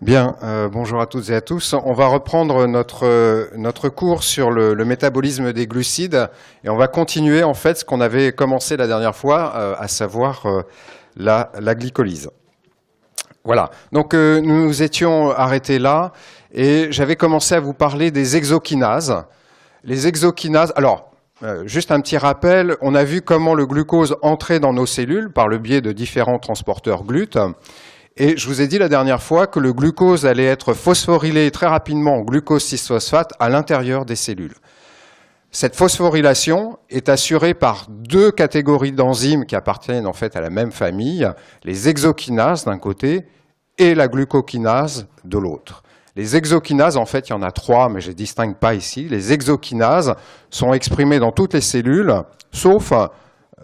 Bien, bonjour à toutes et à tous. On va reprendre notre cours sur le métabolisme des glucides et on va continuer en fait ce qu'on avait commencé la dernière fois, à savoir la glycolyse. Voilà, donc nous nous étions arrêtés là et j'avais commencé à vous parler des exokinases. Les exokinases, alors, juste un petit rappel, on a vu comment le glucose entrait dans nos cellules par le biais de différents transporteurs GLUT. Et je vous ai dit la dernière fois que le glucose allait être phosphorylé très rapidement en glucose 6-phosphate à l'intérieur des cellules. Cette phosphorylation est assurée par deux catégories d'enzymes qui appartiennent en fait à la même famille, les exokinases d'un côté et la glucokinase de l'autre. Les exokinases, en fait, il y en a trois, mais je ne les distingue pas ici. Les exokinases sont exprimées dans toutes les cellules, sauf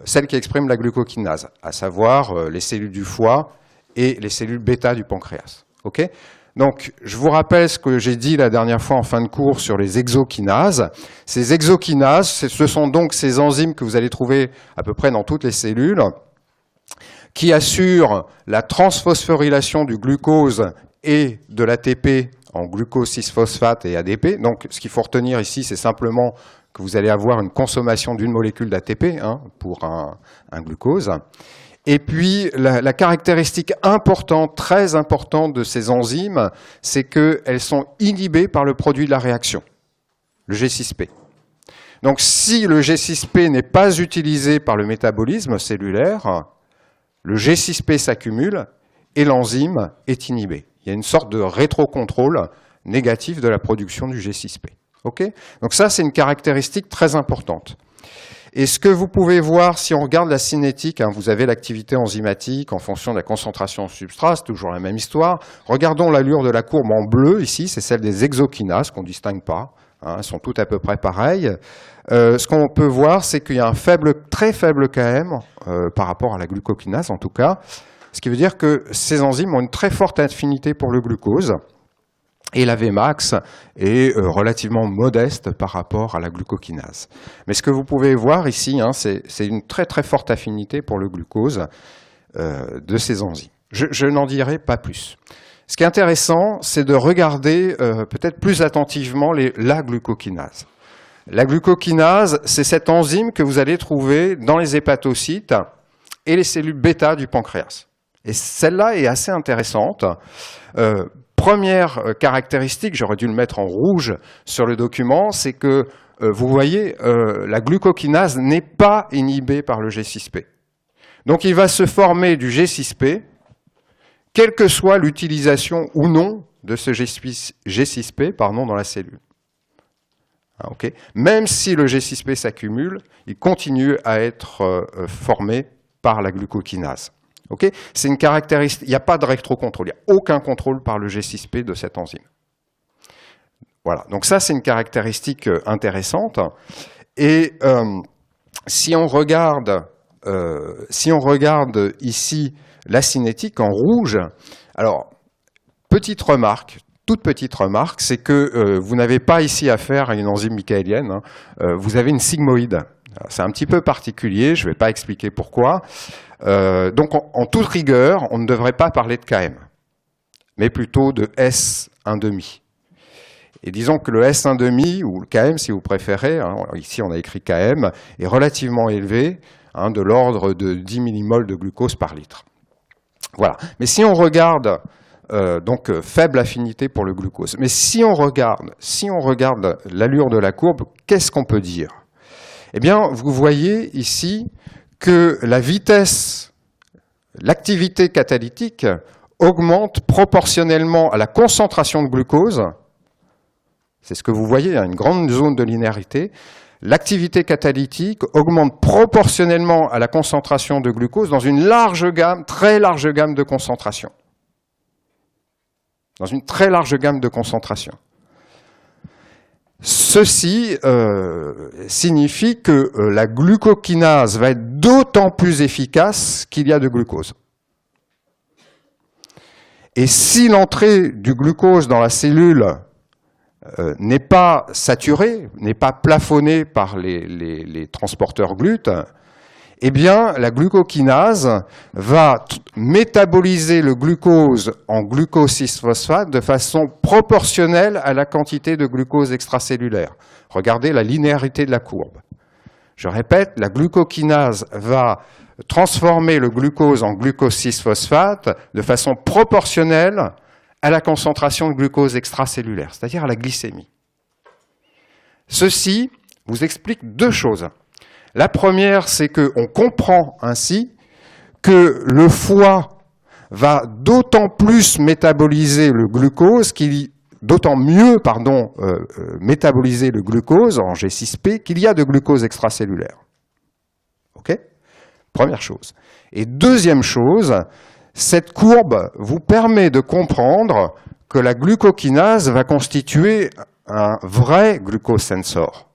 celles qui expriment la glucokinase, à savoir les cellules du foie et les cellules bêta du pancréas. Okay ? Donc, je vous rappelle ce que j'ai dit la dernière fois en fin de cours sur les exokinases. Ces exokinases, ce sont donc ces enzymes que vous allez trouver à peu près dans toutes les cellules, qui assurent la transphosphorylation du glucose et de l'ATP en glucose 6-phosphate et ADP. Donc, ce qu'il faut retenir ici, c'est simplement que vous allez avoir une consommation d'une molécule d'ATP pour un glucose. Et puis, la caractéristique importante, très importante de ces enzymes, c'est qu'elles sont inhibées par le produit de la réaction, le G6P. Donc, si le G6P n'est pas utilisé par le métabolisme cellulaire, le G6P s'accumule et l'enzyme est inhibée. Il y a une sorte de rétrocontrôle négatif de la production du G6P. Okay ? Donc ça, c'est une caractéristique très importante. Et ce que vous pouvez voir, si on regarde la cinétique, vous avez l'activité enzymatique en fonction de la concentration en substrat, c'est toujours la même histoire. Regardons l'allure de la courbe en bleu, ici, c'est celle des exokinases, qu'on ne distingue pas. Elles sont toutes à peu près pareilles. Ce qu'on peut voir, c'est qu'il y a un très faible Km, par rapport à la glucokinase en tout cas, ce qui veut dire que ces enzymes ont une très forte affinité pour le glucose. Et la Vmax est relativement modeste par rapport à la glucokinase. Mais ce que vous pouvez voir ici, c'est une très très forte affinité pour le glucose de ces enzymes. Je n'en dirai pas plus. Ce qui est intéressant, c'est de regarder peut-être plus attentivement la glucokinase. La glucokinase, c'est cette enzyme que vous allez trouver dans les hépatocytes et les cellules bêta du pancréas. Et celle-là est assez intéressante. Première caractéristique, j'aurais dû le mettre en rouge sur le document, c'est que, vous voyez, la glucokinase n'est pas inhibée par le G6P. Donc il va se former du G6P, quelle que soit l'utilisation ou non de ce G6P dans la cellule. Okay. Même si le G6P s'accumule, il continue à être formé par la glucokinase. Okay, c'est une caractéristique, il n'y a pas de rétrocontrôle, il n'y a aucun contrôle par le G6P de cette enzyme. Voilà, donc ça c'est une caractéristique intéressante. Et si on regarde ici la cinétique en rouge, alors toute petite remarque, c'est que vous n'avez pas ici affaire à une enzyme michaélienne, vous avez une sigmoïde. C'est un petit peu particulier, je ne vais pas expliquer pourquoi. Donc, en toute rigueur, on ne devrait pas parler de Km, mais plutôt de S1,5. Et disons que le S1,5, ou le Km si vous préférez, ici on a écrit Km, est relativement élevé, de l'ordre de 10 millimoles de glucose par litre. Voilà. Mais si on regarde, donc faible affinité pour le glucose, mais si on regarde l'allure de la courbe, qu'est-ce qu'on peut dire ? Eh bien, vous voyez ici que la vitesse, l'activité catalytique augmente proportionnellement à la concentration de glucose. C'est ce que vous voyez, une grande zone de linéarité. L'activité catalytique augmente proportionnellement à la concentration de glucose dans une très large gamme de concentration. Dans une très large gamme de concentration. Ceci signifie que la glucokinase va être d'autant plus efficace qu'il y a de glucose. Et si l'entrée du glucose dans la cellule n'est pas saturée, n'est pas plafonnée par les transporteurs GLUT, eh bien, la glucokinase va métaboliser le glucose en glucose 6-phosphate de façon proportionnelle à la quantité de glucose extracellulaire. Regardez la linéarité de la courbe. Je répète, la glucokinase va transformer le glucose en glucose 6-phosphate de façon proportionnelle à la concentration de glucose extracellulaire, c'est-à-dire à la glycémie. Ceci vous explique deux choses. La première, c'est qu'on comprend ainsi que le foie va d'autant plus métaboliser le glucose, d'autant mieux métaboliser le glucose en G6P qu'il y a de glucose extracellulaire. OK ? Première chose. Et deuxième chose, cette courbe vous permet de comprendre que la glucokinase va constituer un vrai glucose sensor.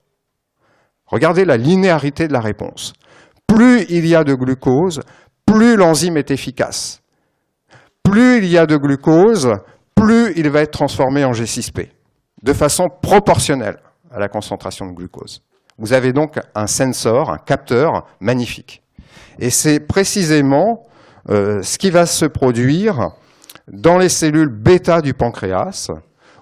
Regardez la linéarité de la réponse. Plus il y a de glucose, plus l'enzyme est efficace. Plus il y a de glucose, plus il va être transformé en G6P, de façon proportionnelle à la concentration de glucose. Vous avez donc un sensor, un capteur magnifique. Et c'est précisément ce qui va se produire dans les cellules bêta du pancréas,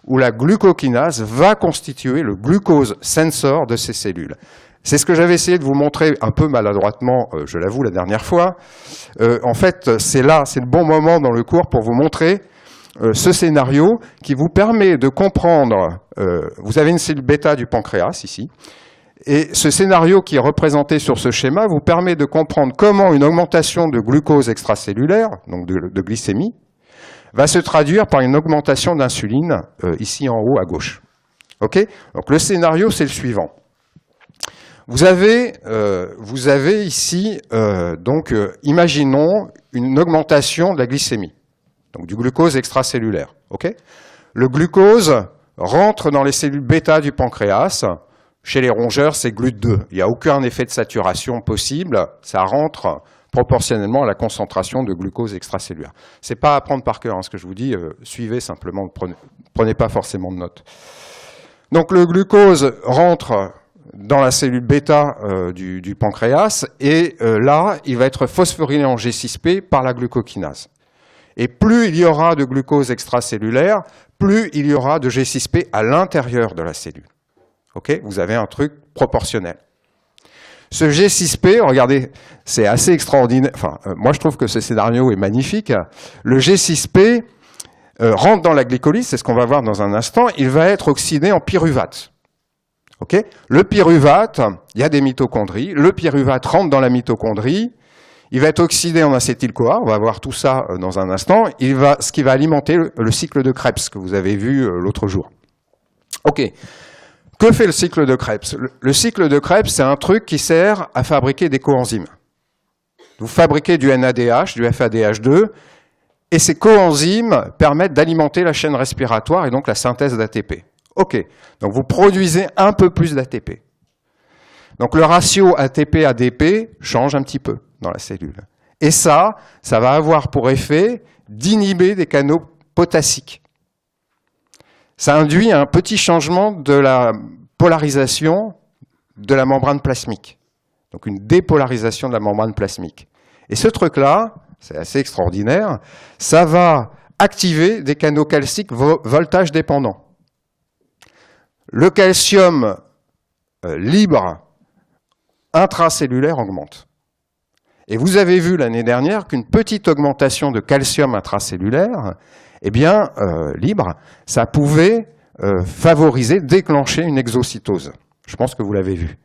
où la glucokinase va constituer le glucose sensor de ces cellules. C'est ce que j'avais essayé de vous montrer un peu maladroitement, je l'avoue, la dernière fois. En fait, c'est le bon moment dans le cours pour vous montrer ce scénario qui vous permet de comprendre, vous avez une cellule bêta du pancréas ici, et ce scénario qui est représenté sur ce schéma vous permet de comprendre comment une augmentation de glucose extracellulaire, donc de glycémie, va se traduire par une augmentation d'insuline, ici en haut à gauche. Okay ? Donc le scénario, c'est le suivant. Vous avez ici, imaginons une augmentation de la glycémie, donc du glucose extracellulaire. Okay ? Le glucose rentre dans les cellules bêta du pancréas. Chez les rongeurs, c'est GLUT2. Il n'y a aucun effet de saturation possible. Ça rentre proportionnellement à la concentration de glucose extracellulaire. Ce n'est pas à apprendre par cœur, ce que je vous dis. Suivez simplement, prenez pas forcément de notes. Donc le glucose rentre dans la cellule bêta du pancréas et là, il va être phosphorylé en G6P par la glucokinase. Et plus il y aura de glucose extracellulaire, plus il y aura de G6P à l'intérieur de la cellule. Okay ? Vous avez un truc proportionnel. Ce G6P, regardez, c'est assez extraordinaire. Enfin, moi, je trouve que ce scénario est magnifique. Le G6P rentre dans la glycolyse, c'est ce qu'on va voir dans un instant. Il va être oxydé en pyruvate. Okay ? Le pyruvate, il y a des mitochondries. Le pyruvate rentre dans la mitochondrie. Il va être oxydé en acétyl-CoA. On va voir tout ça dans un instant. Ce qui va alimenter le cycle de Krebs que vous avez vu l'autre jour. OK. Que fait le cycle de Krebs ? Le cycle de Krebs, c'est un truc qui sert à fabriquer des coenzymes. Vous fabriquez du NADH, du FADH2, et ces coenzymes permettent d'alimenter la chaîne respiratoire et donc la synthèse d'ATP. OK, donc vous produisez un peu plus d'ATP. Donc le ratio ATP-ADP change un petit peu dans la cellule. Et ça va avoir pour effet d'inhiber des canaux potassiques. Ça induit un petit changement de la polarisation de la membrane plasmique. Donc une dépolarisation de la membrane plasmique. Et ce truc-là, c'est assez extraordinaire, ça va activer des canaux calciques voltage dépendants. Le calcium libre intracellulaire augmente. Et vous avez vu l'année dernière qu'une petite augmentation de calcium intracellulaire, libre, ça pouvait favoriser, déclencher une exocytose. Je pense que vous l'avez vu.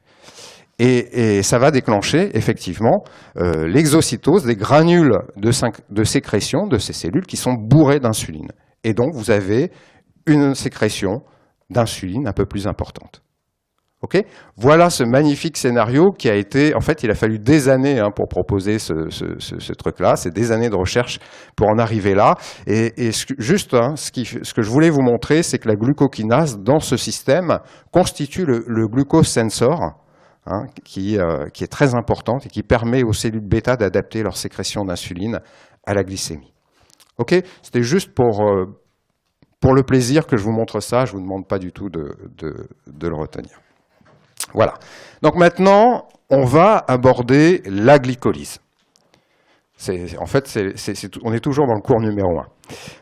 Et ça va déclencher, effectivement, l'exocytose des granules de sécrétion de ces cellules qui sont bourrées d'insuline. Et donc, vous avez une sécrétion d'insuline un peu plus importante. Okay ? Voilà ce magnifique scénario qui a été... En fait, il a fallu des années pour proposer ce truc-là. C'est des années de recherche pour en arriver là. Et ce que je voulais vous montrer, c'est que la glucokinase, dans ce système, constitue le glucose sensor, qui est très importante et qui permet aux cellules bêta d'adapter leur sécrétion d'insuline à la glycémie. Okay ? C'était juste pour le plaisir que je vous montre ça. Je ne vous demande pas du tout de le retenir. Voilà. Donc maintenant, on va aborder la glycolyse. En fait, on est toujours dans le cours numéro 1.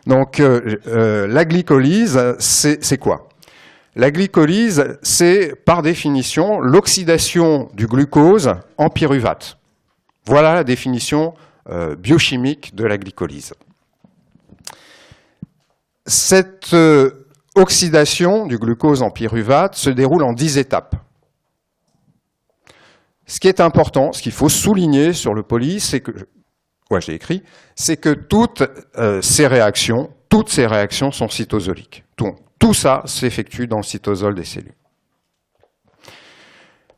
Donc, la glycolyse, c'est quoi? La glycolyse, c'est par définition l'oxydation du glucose en pyruvate. Voilà la définition biochimique de la glycolyse. Cette oxydation du glucose en pyruvate se déroule en 10 étapes. Ce qui est important, ce qu'il faut souligner sur le poly, c'est que, j'ai écrit, c'est que toutes ces réactions sont cytosoliques. Tout ça s'effectue dans le cytosol des cellules.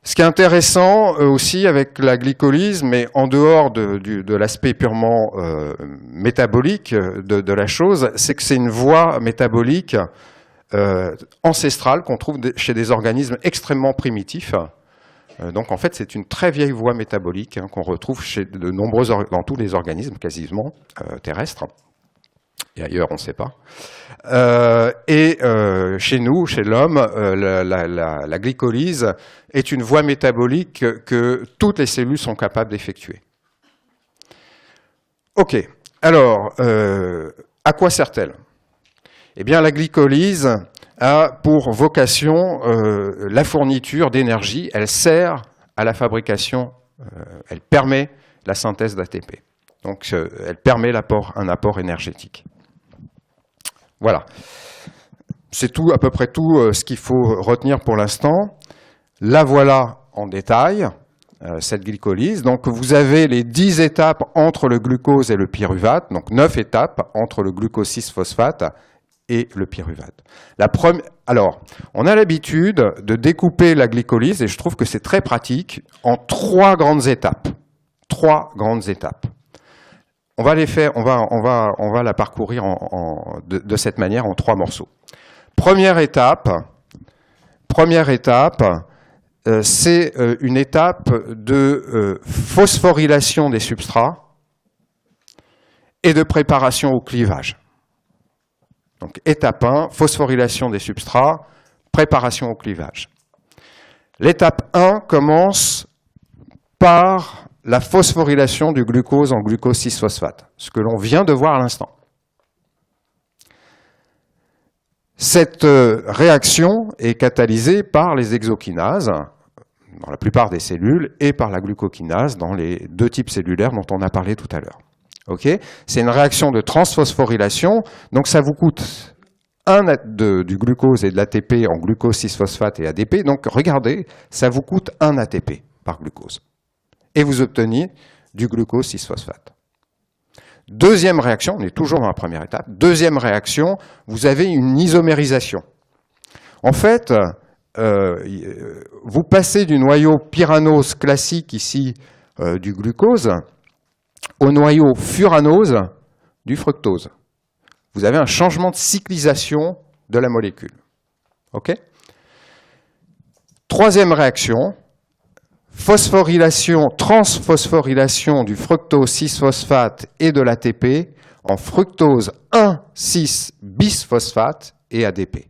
Ce qui est intéressant aussi avec la glycolyse, mais en dehors de l'aspect purement métabolique de la chose, c'est que c'est une voie métabolique ancestrale qu'on trouve chez des organismes extrêmement primitifs. Donc en fait, c'est une très vieille voie métabolique qu'on retrouve chez dans tous les organismes quasiment terrestres. Et ailleurs, on ne sait pas. Chez nous, chez l'homme, la glycolyse est une voie métabolique que toutes les cellules sont capables d'effectuer. Ok, alors, à quoi sert-elle? Eh bien, la glycolyse a pour vocation la fourniture d'énergie. Elle sert à la fabrication, elle permet la synthèse d'ATP. Donc, elle permet un apport énergétique. Voilà. C'est à peu près tout ce qu'il faut retenir pour l'instant. La voilà en détail, cette glycolyse. Donc, vous avez les 10 étapes entre le glucose et le pyruvate, donc 9 étapes entre le glucose 6-phosphate et le pyruvate. Alors, on a l'habitude de découper la glycolyse, et je trouve que c'est très pratique, en 3 grandes étapes. 3 grandes étapes. On va la parcourir de cette manière en 3 morceaux. Première étape, c'est une étape de phosphorylation des substrats et de préparation au clivage. Donc étape 1, phosphorylation des substrats, préparation au clivage. L'étape 1 commence par la phosphorylation du glucose en glucose 6-phosphate, ce que l'on vient de voir à l'instant. Cette réaction est catalysée par les hexokinases, dans la plupart des cellules, et par la glucokinase, dans les 2 types cellulaires dont on a parlé tout à l'heure. Okay, c'est une réaction de transphosphorylation, donc ça vous coûte du glucose et de l'ATP en glucose 6-phosphate et ADP, donc regardez, ça vous coûte 1 ATP par glucose. Et vous obtenez du glucose 6-phosphate. Deuxième réaction, on est toujours dans la première étape, deuxième réaction, vous avez une isomérisation. En fait, vous passez du noyau pyranose classique ici du glucose au noyau furanose du fructose. Vous avez un changement de cyclisation de la molécule. Okay ? Troisième réaction, transphosphorylation du fructose 6-phosphate et de l'ATP en fructose 1,6-bisphosphate et ADP.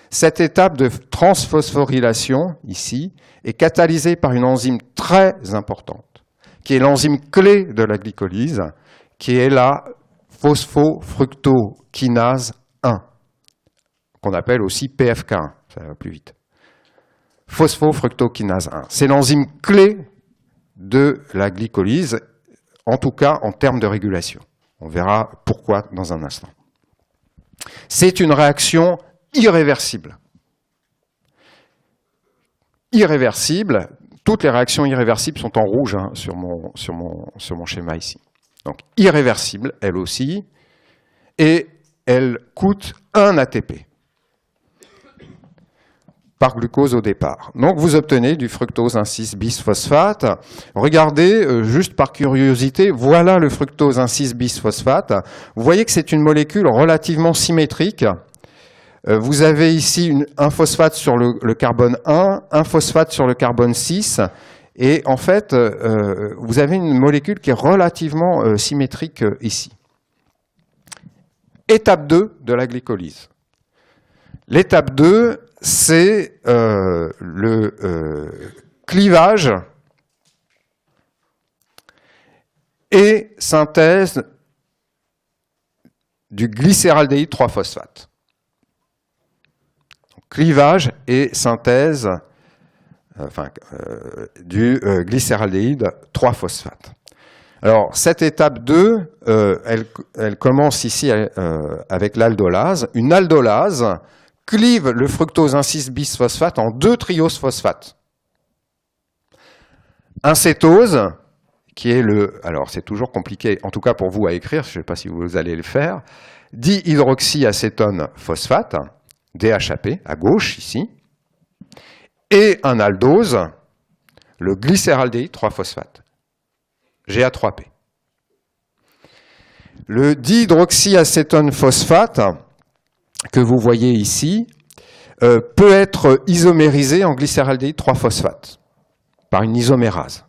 Cette étape de transphosphorylation, ici, est catalysée par une enzyme très importante, qui est l'enzyme clé de la glycolyse, qui est la phosphofructokinase 1, qu'on appelle aussi PFK1, ça va plus vite. Phosphofructokinase 1. C'est l'enzyme clé de la glycolyse, en tout cas en termes de régulation. On verra pourquoi dans un instant. C'est une réaction irréversible. Irréversible, toutes les réactions irréversibles sont en rouge sur mon schéma ici. Donc irréversible, elle aussi, et elle coûte 1 ATP. Par glucose au départ. Donc vous obtenez du fructose 1,6-bisphosphate. Regardez, juste par curiosité, voilà le fructose 1,6-bisphosphate. Vous voyez que c'est une molécule relativement symétrique. Vous avez ici un phosphate sur le carbone 1, un phosphate sur le carbone 6, et en fait, vous avez une molécule qui est relativement symétrique ici. Étape 2 de la glycolyse. L'étape 2, c'est le clivage et synthèse du glycéraldéhyde 3-phosphate. Clivage et synthèse du glycéraldéhyde 3-phosphate. Alors, cette étape 2, elle commence ici avec l'aldolase. Une aldolase clive le fructose 1,6-bisphosphate en 2 trioses phosphates. Un cétose, qui est alors c'est toujours compliqué, en tout cas pour vous à écrire, je ne sais pas si vous allez le faire, dihydroxyacétone phosphate, DHAP, à gauche ici, et un aldose, le glycéraldéhyde 3-phosphate, GA3P. Le dihydroxyacétone phosphate, que vous voyez ici, peut être isomérisé en glycéraldéhyde 3-phosphate par une isomérase.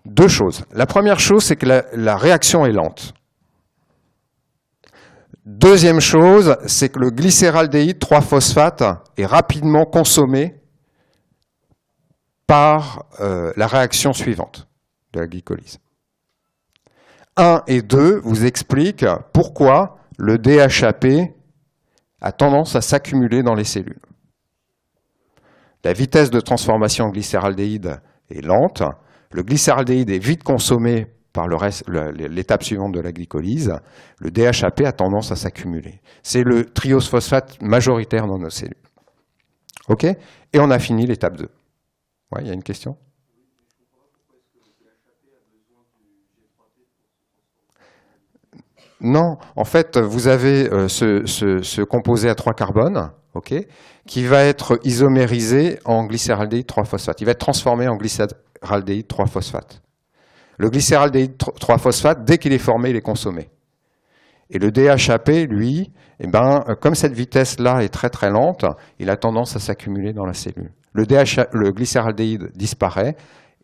Deux choses. La première chose, c'est que la réaction est lente. Deuxième chose, c'est que le glycéraldéhyde 3-phosphate est rapidement consommé par la réaction suivante de la glycolyse. 1 et 2 vous expliquent pourquoi le DHAP a tendance à s'accumuler dans les cellules. La vitesse de transformation en glycéraldéhyde est lente. Le glycéraldéhyde est vite consommé par l'étape suivante de la glycolyse. Le DHAP a tendance à s'accumuler. C'est le triose phosphate majoritaire dans nos cellules. OK ? Et on a fini l'étape 2. Ouais, il y a une question ? Non, en fait, vous avez ce composé à 3 carbones, okay, qui va être isomérisé en glycéraldéhyde 3-phosphate. Il va être transformé en glycéraldéhyde 3-phosphate. Le glycéraldéhyde 3-phosphate, dès qu'il est formé, il est consommé. Et le DHAP, lui, comme cette vitesse-là est très très lente, il a tendance à s'accumuler dans la cellule. Le glycéraldéhyde disparaît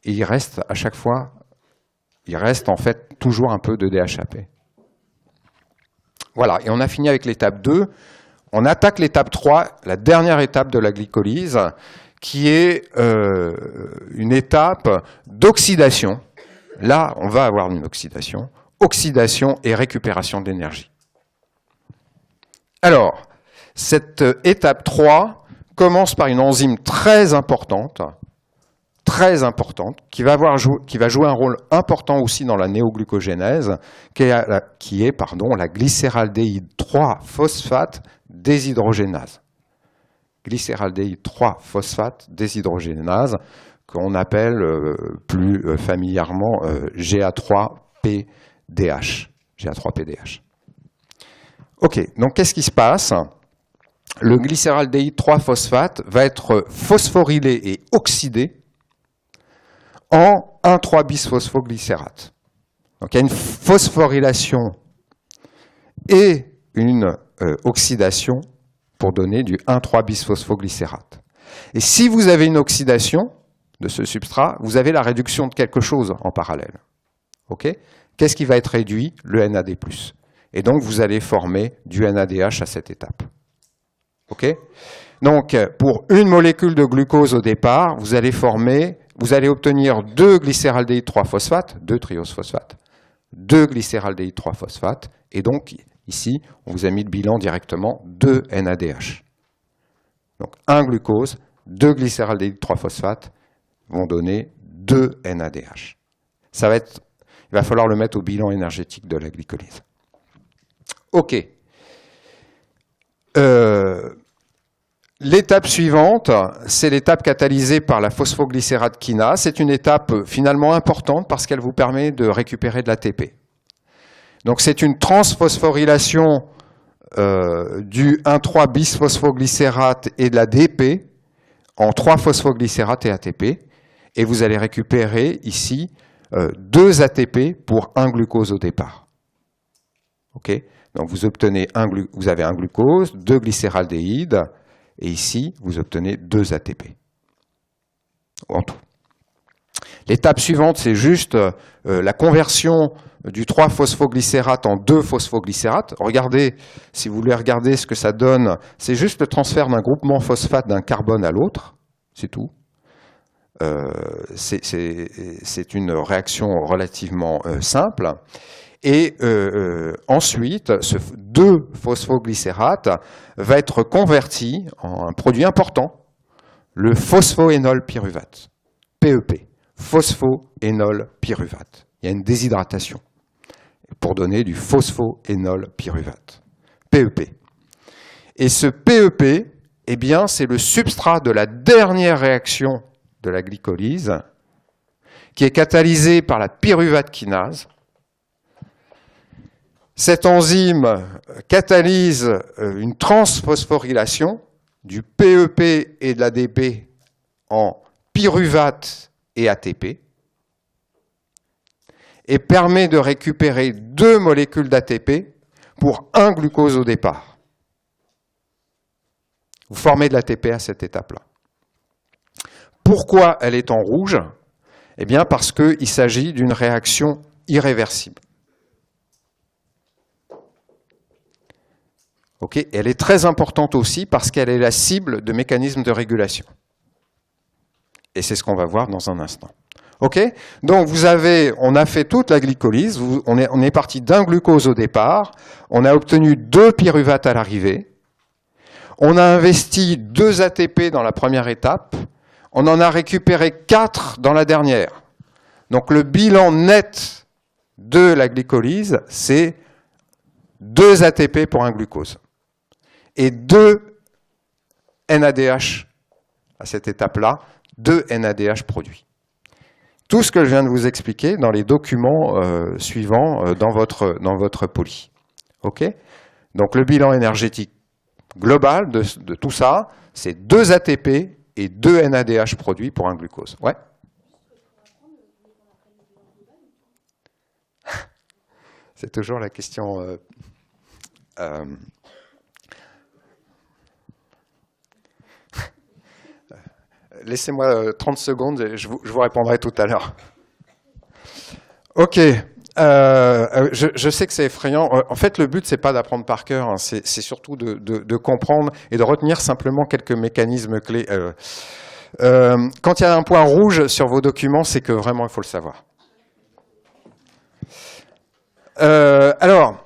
et il reste à chaque fois, en fait toujours un peu de DHAP. Voilà, et on a fini avec l'étape 2. On attaque l'étape 3, la dernière étape de la glycolyse, qui est une étape d'oxydation. Là, on va avoir une oxydation. Oxydation et récupération d'énergie. Alors, cette étape 3 commence par une enzyme très importante, qui va jouer un rôle important aussi dans la néoglucogénèse, qui est la glycéraldéhyde 3-phosphate déshydrogénase. Glycéraldéhyde 3-phosphate déshydrogénase, qu'on appelle plus familièrement GA3PDH. GA3PDH. OK, donc qu'est-ce qui se passe ? Le glycéraldéhyde 3-phosphate va être phosphorylé et oxydé en 1,3-bisphosphoglycérate. Donc il y a une phosphorylation et une oxydation pour donner du 1,3-bisphosphoglycérate. Et si vous avez une oxydation de ce substrat, vous avez la réduction de quelque chose en parallèle. Okay ? Qu'est-ce qui va être réduit ? Le NAD+. Et donc vous allez former du NADH à cette étape. Okay ? Donc pour une molécule de glucose au départ, vous allez obtenir 2 glycéraldéhyde 3-phosphate, 2 trioses phosphate, 2 glycéraldéhyde 3-phosphate, et donc ici, on vous a mis le bilan directement 2 NADH. Donc 1 glucose, 2 glycéraldéhyde 3-phosphate vont donner 2 NADH. Il va falloir le mettre au bilan énergétique de la glycolyse. OK. L'étape suivante, c'est l'étape catalysée par la phosphoglycérate kinase. C'est une étape finalement importante parce qu'elle vous permet de récupérer de l'ATP. Donc c'est une transphosphorylation du 1,3-bisphosphoglycérate et de la DP en 3-phosphoglycérate et ATP. Et vous allez récupérer ici 2 ATP pour 1 glucose au départ. Okay ? Donc vous avez un glucose, 2 glycéraldéhydes, et ici, vous obtenez 2 ATP. En tout. L'étape suivante, c'est juste la conversion du 3-phosphoglycérate en 2-phosphoglycérate. Regardez, si vous voulez regarder ce que ça donne, c'est juste le transfert d'un groupement phosphate d'un carbone à l'autre. c'est tout. C'est une réaction relativement simple. Et ensuite, ce 2-phosphoglycérate va être converti en un produit important, le phosphoénol pyruvate, PEP, phosphoénol pyruvate. Il y a une déshydratation pour donner du phosphoénol pyruvate, PEP. Et ce PEP, eh bien, c'est le substrat de la dernière réaction de la glycolyse, qui est catalysé par la pyruvate kinase. Cette enzyme catalyse une transphosphorylation du PEP et de l'ADP en pyruvate et ATP et permet de récupérer 2 molécules d'ATP pour 1 glucose au départ. Vous formez de l'ATP à cette étape-là. Pourquoi elle est en rouge? Eh bien parce qu'il s'agit d'une réaction irréversible. Okay, elle est très importante aussi parce qu'elle est la cible de mécanismes de régulation. Et c'est ce qu'on va voir dans un instant. Okay, donc on a fait toute la glycolyse, on est parti d'un glucose au départ, on a obtenu 2 pyruvates à l'arrivée, on a investi 2 ATP dans la première étape, on en a récupéré 4 dans la dernière. Donc le bilan net de la glycolyse, c'est 2 ATP pour un glucose. Et 2 NADH à cette étape-là, 2 NADH produits. Tout ce que je viens de vous expliquer dans les documents suivants dans votre poly. Okay, donc le bilan énergétique global de tout ça, c'est 2 ATP et 2 NADH produits pour un glucose. Ouais. C'est toujours la question... Laissez-moi 30 secondes et je vous répondrai tout à l'heure. Ok. Je sais que c'est effrayant. En fait, le but, c'est pas d'apprendre par cœur, hein. C'est surtout de comprendre et de retenir simplement quelques mécanismes clés. Quand il y a un point rouge sur vos documents, c'est que vraiment, il faut le savoir. Alors...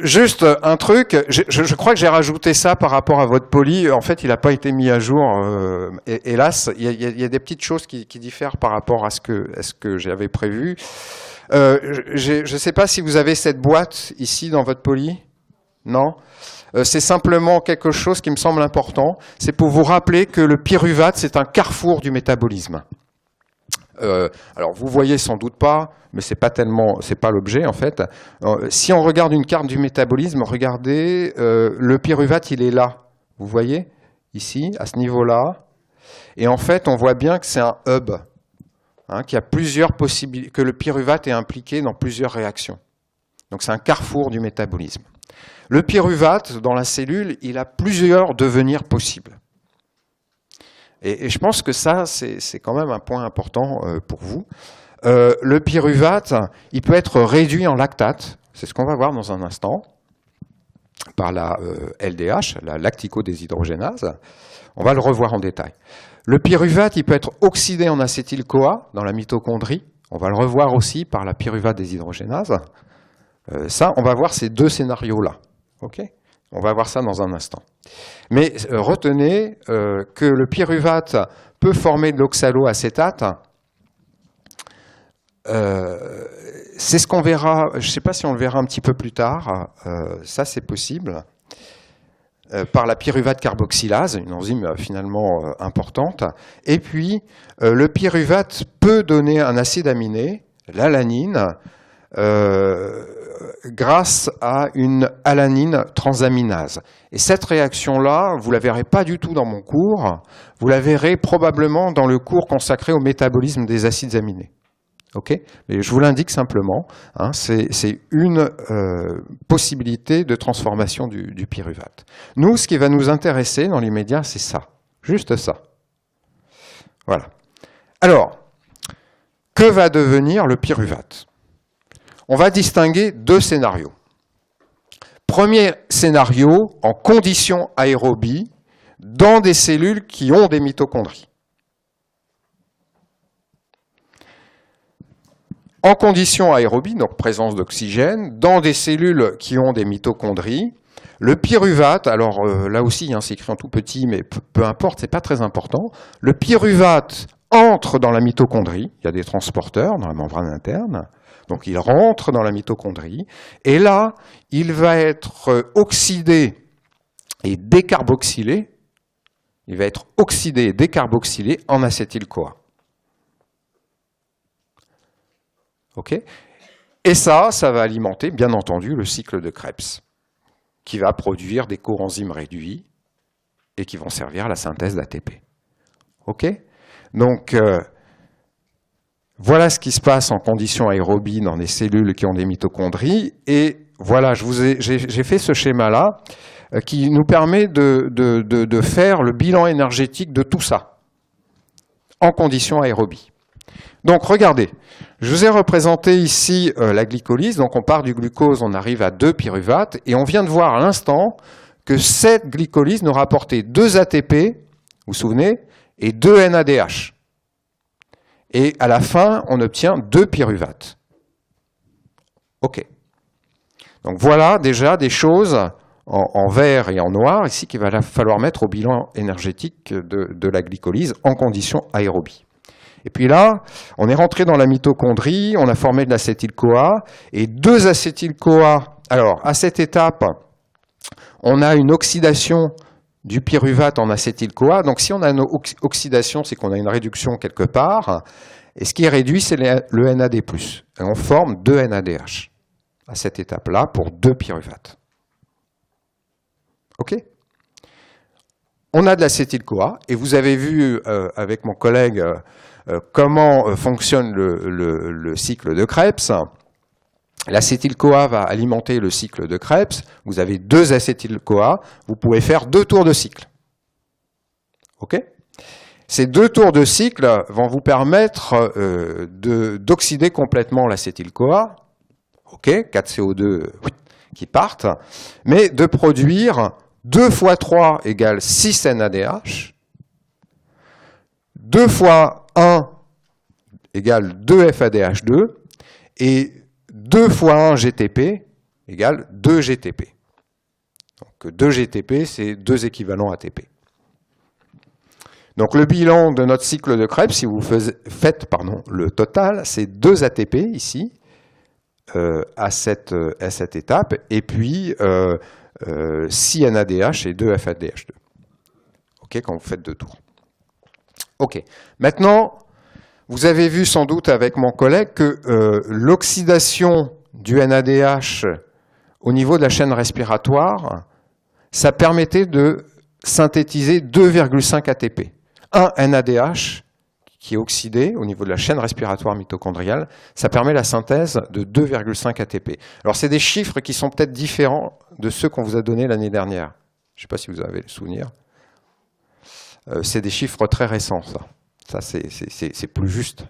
Juste un truc, je crois que j'ai rajouté ça par rapport à votre poly. En fait, il n'a pas été mis à jour. Hélas, il y a des petites choses qui diffèrent par rapport à ce que j'avais prévu. Je ne sais pas si vous avez cette boîte ici dans votre poly. Non ? C'est simplement quelque chose qui me semble important. C'est pour vous rappeler que le pyruvate, c'est un carrefour du métabolisme. Alors vous voyez sans doute pas, mais c'est pas l'objet en fait. Si on regarde une carte du métabolisme, regardez, le pyruvate il est là, vous voyez, ici, à ce niveau-là, et en fait on voit bien que c'est un hub, hein, qu'il y a plusieurs possibilités, que le pyruvate est impliqué dans plusieurs réactions. Donc c'est un carrefour du métabolisme. Le pyruvate dans la cellule, il a plusieurs devenirs possibles. Et je pense que ça, c'est quand même un point important pour vous. Le pyruvate, il peut être réduit en lactate, c'est ce qu'on va voir dans un instant, par la LDH, la lactico-déshydrogénase. On va le revoir en détail. Le pyruvate, il peut être oxydé en acétyl-CoA dans la mitochondrie. On va le revoir aussi par la pyruvate déshydrogénase. Ça, on va voir ces 2 scénarios-là. Okay ? On va voir ça dans un instant. Mais retenez que le pyruvate peut former de l'oxaloacétate. C'est ce qu'on verra, je ne sais pas si on le verra un petit peu plus tard, ça c'est possible, par la pyruvate carboxylase, une enzyme finalement importante. Et puis, le pyruvate peut donner un acide aminé, l'alanine, grâce à une alanine transaminase. Et cette réaction-là, vous ne la verrez pas du tout dans mon cours, vous la verrez probablement dans le cours consacré au métabolisme des acides aminés. Okay, mais je vous l'indique simplement, hein, c'est une possibilité de transformation du pyruvate. Nous, ce qui va nous intéresser dans l'immédiat, c'est ça, juste ça. Voilà. Alors, que va devenir le pyruvate ? On va distinguer 2 scénarios. Premier scénario, en conditions aérobie, dans des cellules qui ont des mitochondries. En conditions aérobies, donc présence d'oxygène, dans des cellules qui ont des mitochondries, le pyruvate, alors là aussi c'est écrit en tout petit, mais peu importe, c'est pas très important, le pyruvate entre dans la mitochondrie, il y a des transporteurs dans la membrane interne, donc il rentre dans la mitochondrie, et là, il va être oxydé et décarboxylé, il va être oxydé et décarboxylé en acétyl-CoA. Ok ? Et ça va alimenter, bien entendu, le cycle de Krebs, qui va produire des coenzymes réduits et qui vont servir à la synthèse d'ATP. Ok ? Donc, voilà ce qui se passe en conditions aérobies dans des cellules qui ont des mitochondries. Et voilà, j'ai fait ce schéma-là qui nous permet de faire le bilan énergétique de tout ça en conditions aérobies. Donc, regardez, je vous ai représenté ici la glycolyse. Donc, on part du glucose, on arrive à 2 pyruvates. Et on vient de voir à l'instant que cette glycolyse nous rapportait 2 ATP, vous vous souvenez, et 2 NADH. Et à la fin, on obtient 2 pyruvates. OK. Donc, voilà déjà des choses en vert et en noir ici qu'il va falloir mettre au bilan énergétique de la glycolyse en conditions aérobies. Et puis là, on est rentré dans la mitochondrie, on a formé de l'acétyl-CoA, et 2 acétyl-CoA. Alors, à cette étape, on a une oxydation du pyruvate en acétyl-CoA. Donc, si on a une oxydation, c'est qu'on a une réduction quelque part. Et ce qui est réduit, c'est le NAD+. Et on forme 2 NADH à cette étape-là pour 2 pyruvates. OK ? On a de l'acétyl-CoA, et vous avez vu avec mon collègue comment fonctionne le cycle de Krebs. L'acétyl-CoA va alimenter le cycle de Krebs. Vous avez 2 acétyl-CoA. Vous pouvez faire 2 tours de cycle. OK ? Ces 2 tours de cycle vont vous permettre d'oxyder complètement l'acétyl-CoA. OK ? 4CO2 qui partent. Mais de produire 2 fois 3 égale 6 NADH. 2 fois 1 égale 2 FADH2 et 2 fois 1 GTP égale 2 GTP. Donc 2 GTP, c'est 2 équivalents ATP. Donc le bilan de notre cycle de Krebs, si vous faites le total, c'est 2 ATP ici, à cette étape, et puis 6 NADH et 2 FADH2. OK, quand vous faites 2 tours. OK. Maintenant, vous avez vu sans doute avec mon collègue que l'oxydation du NADH au niveau de la chaîne respiratoire, ça permettait de synthétiser 2,5 ATP. Un NADH qui est oxydé au niveau de la chaîne respiratoire mitochondriale, ça permet la synthèse de 2,5 ATP. Alors, c'est des chiffres qui sont peut-être différents de ceux qu'on vous a donnés l'année dernière. Je ne sais pas si vous avez le souvenir. C'est des chiffres très récents, ça. Ça, c'est plus juste.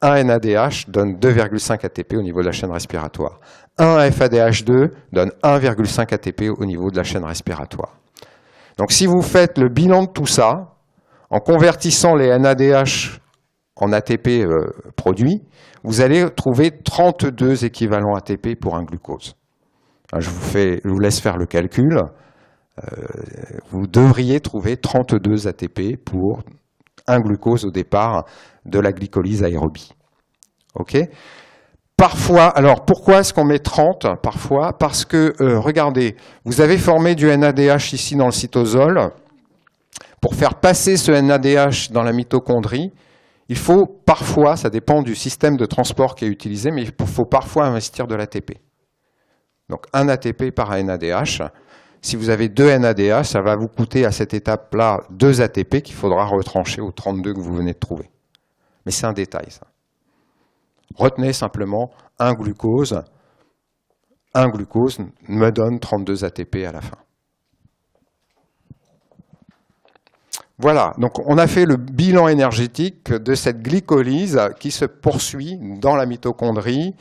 Un NADH donne 2,5 ATP au niveau de la chaîne respiratoire. Un FADH2 donne 1,5 ATP au niveau de la chaîne respiratoire. Donc, si vous faites le bilan de tout ça, en convertissant les NADH en ATP produits, vous allez trouver 32 équivalents ATP pour un glucose. Je vous laisse faire le calcul. Vous devriez trouver 32 ATP pour un glucose au départ de la glycolyse aérobie. OK ? Parfois, alors pourquoi est-ce qu'on met 30 ? Parfois, parce que, regardez, vous avez formé du NADH ici dans le cytosol. Pour faire passer ce NADH dans la mitochondrie, il faut parfois, ça dépend du système de transport qui est utilisé, mais il faut parfois investir de l'ATP. Donc 1 ATP par NADH. Si vous avez 2 NADH, ça va vous coûter à cette étape-là 2 ATP qu'il faudra retrancher aux 32 que vous venez de trouver. Mais c'est un détail, ça. Retenez simplement un glucose me donne 32 ATP à la fin. Voilà, donc on a fait le bilan énergétique de cette glycolyse qui se poursuit dans la mitochondrie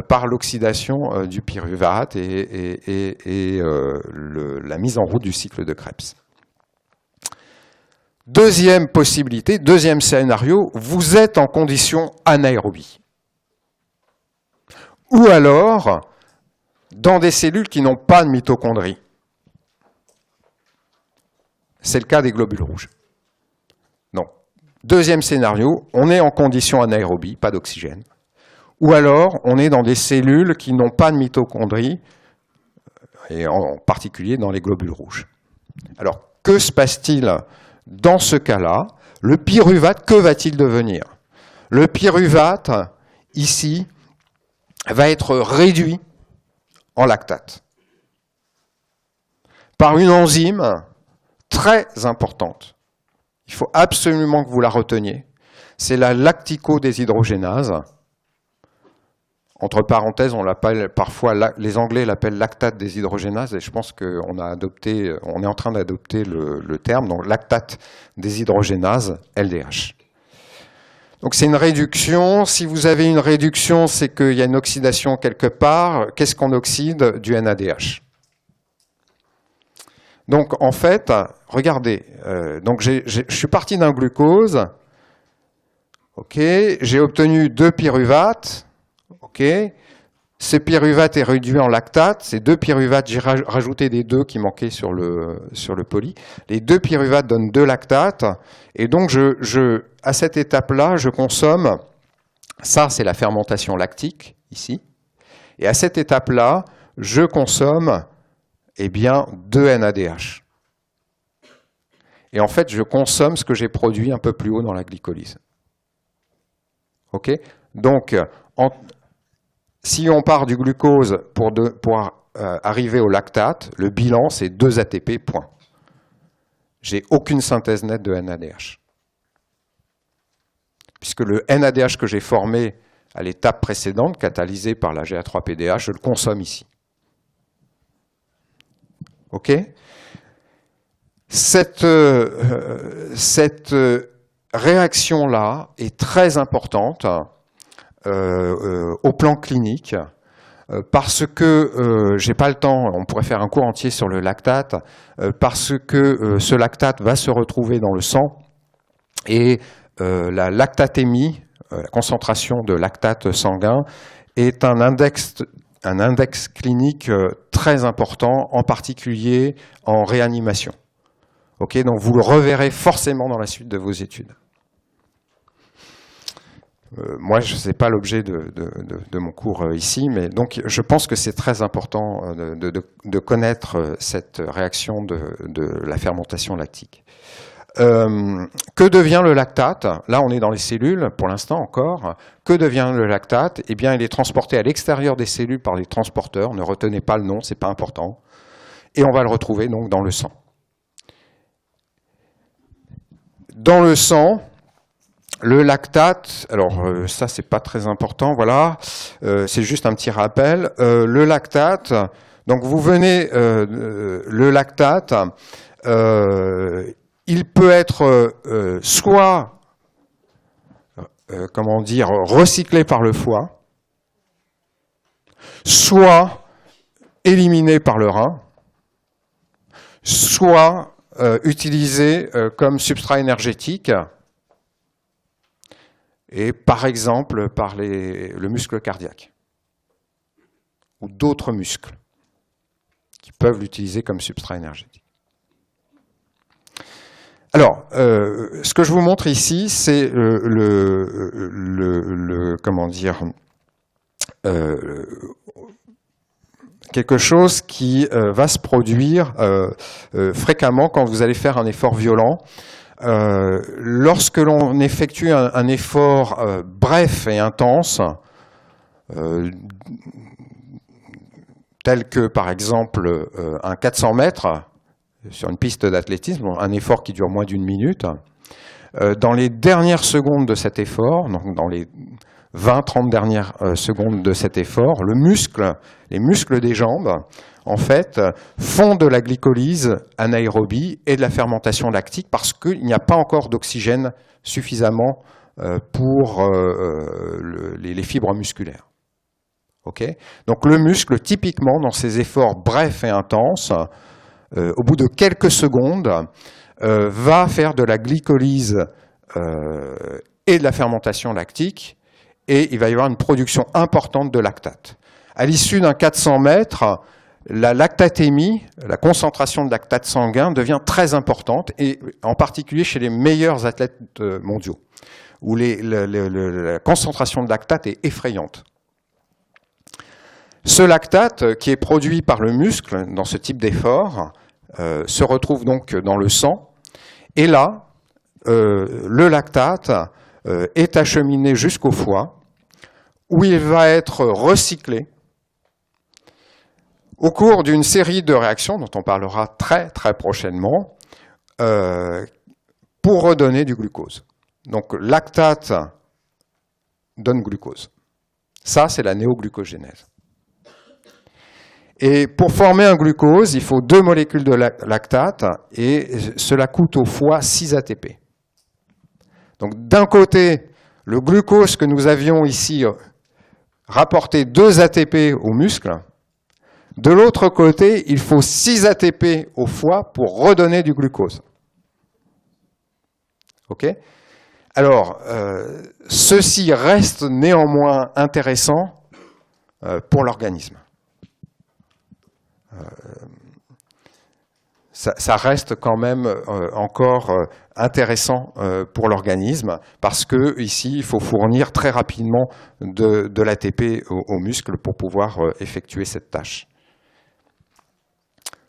par l'oxydation du pyruvate et la mise en route du cycle de Krebs. Deuxième possibilité, deuxième scénario, vous êtes en condition anaérobie. Ou alors, dans des cellules qui n'ont pas de mitochondrie. C'est le cas des globules rouges. Donc, deuxième scénario, on est en condition anaérobie, pas d'oxygène. Ou alors, on est dans des cellules qui n'ont pas de mitochondrie, et en particulier dans les globules rouges. Alors, que se passe-t-il dans ce cas-là? Le pyruvate, que va-t-il devenir? Le pyruvate, ici, va être réduit en lactate par une enzyme très importante. Il faut absolument que vous la reteniez. C'est la lactico-déshydrogénase. Entre parenthèses, on l'appelle parfois, les Anglais l'appellent lactate déshydrogénase, et je pense qu'on est en train d'adopter le terme, donc lactate déshydrogénase, LDH. Donc c'est une réduction. Si vous avez une réduction, c'est qu'il y a une oxydation quelque part. Qu'est-ce qu'on oxyde? Du NADH. Donc en fait, regardez, donc je suis parti d'un glucose, ok, j'ai obtenu 2 pyruvates. Ok, ce pyruvate est réduit en lactate. Ces 2 pyruvates, j'ai rajouté des 2 qui manquaient sur le poly. Les 2 pyruvates donnent 2 lactates. Et donc, à cette étape-là, je consomme, ça c'est la fermentation lactique, ici. Et à cette étape-là, je consomme, eh bien, 2 NADH. Et en fait, je consomme ce que j'ai produit un peu plus haut dans la glycolyse. Ok, donc, si on part du glucose pour arriver au lactate, le bilan, c'est 2 ATP, point. J'ai aucune synthèse nette de NADH. Puisque le NADH que j'ai formé à l'étape précédente, catalysé par la GA3-PDH, je le consomme ici. OK ? Cette réaction-là est très importante au plan clinique, parce que j'ai pas le temps, on pourrait faire un cours entier sur le lactate, parce que ce lactate va se retrouver dans le sang et la lactatémie, la concentration de lactate sanguin, est un index clinique très important, en particulier en réanimation. Okay, donc vous le reverrez forcément dans la suite de vos études. Moi, ce n'est pas l'objet de mon cours ici, mais donc je pense que c'est très important de connaître cette réaction de la fermentation lactique. Que devient le lactate? Là, on est dans les cellules, pour l'instant encore. Que devient le lactate? Eh bien, il est transporté à l'extérieur des cellules par des transporteurs. Ne retenez pas le nom, ce n'est pas important. Et on va le retrouver donc dans le sang. Dans le sang, le lactate, alors ça c'est pas très important, voilà, c'est juste un petit rappel. Le lactate, donc vous venez, le lactate, il peut être soit, comment dire, recyclé par le foie, soit éliminé par le rein, soit utilisé comme substrat énergétique, et par exemple par le muscle cardiaque, ou d'autres muscles qui peuvent l'utiliser comme substrat énergétique. Alors, ce que je vous montre ici, c'est comment dire, quelque chose qui va se produire fréquemment quand vous allez faire un effort violent. Lorsque l'on effectue un effort bref et intense, tel que par exemple un 400 mètres sur une piste d'athlétisme, un effort qui dure moins d'1 minute, dans les dernières secondes de cet effort, donc dans les 20-30 dernières secondes de cet effort, les muscles des jambes, en fait, font de la glycolyse anaérobie et de la fermentation lactique parce qu'il n'y a pas encore d'oxygène suffisamment pour les fibres musculaires. Okay ? Donc le muscle, typiquement, dans ses efforts brefs et intenses, au bout de quelques secondes, va faire de la glycolyse et de la fermentation lactique, et il va y avoir une production importante de lactate. À l'issue d'un 400 mètres, la lactatémie, la concentration de lactate sanguin, devient très importante, et en particulier chez les meilleurs athlètes mondiaux, où la concentration de lactate est effrayante. Ce lactate, qui est produit par le muscle dans ce type d'effort, se retrouve donc dans le sang, et là, le lactate est acheminé jusqu'au foie, où il va être recyclé au cours d'une série de réactions, dont on parlera très très prochainement, pour redonner du glucose. Donc lactate donne glucose. Ça, c'est la néoglucogénèse. Et pour former un glucose, il faut 2 molécules de lactate, et cela coûte au foie 6 ATP. Donc d'un côté, le glucose que nous avions ici rapporté 2 ATP au muscle. De l'autre côté, il faut 6 ATP au foie pour redonner du glucose. OK ? Alors, ceci reste néanmoins intéressant pour l'organisme. Ça reste quand même encore intéressant pour l'organisme, parce que ici, il faut fournir très rapidement de l'ATP au muscle pour pouvoir effectuer cette tâche.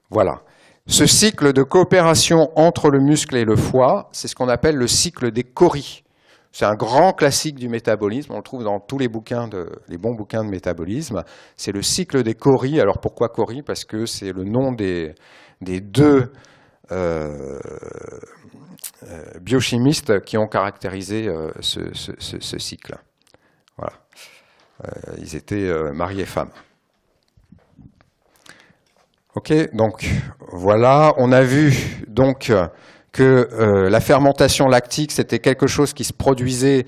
Voilà. Ce cycle de coopération entre le muscle et le foie, c'est ce qu'on appelle le cycle des Cori. C'est un grand classique du métabolisme, on le trouve dans tous les bons bouquins de métabolisme. C'est le cycle des Cori. Alors pourquoi Cori? Parce que c'est le nom des 2 biochimistes qui ont caractérisé ce cycle. Voilà. Ils étaient mari et femme. Ok, donc voilà, on a vu donc que la fermentation lactique, c'était quelque chose qui se produisait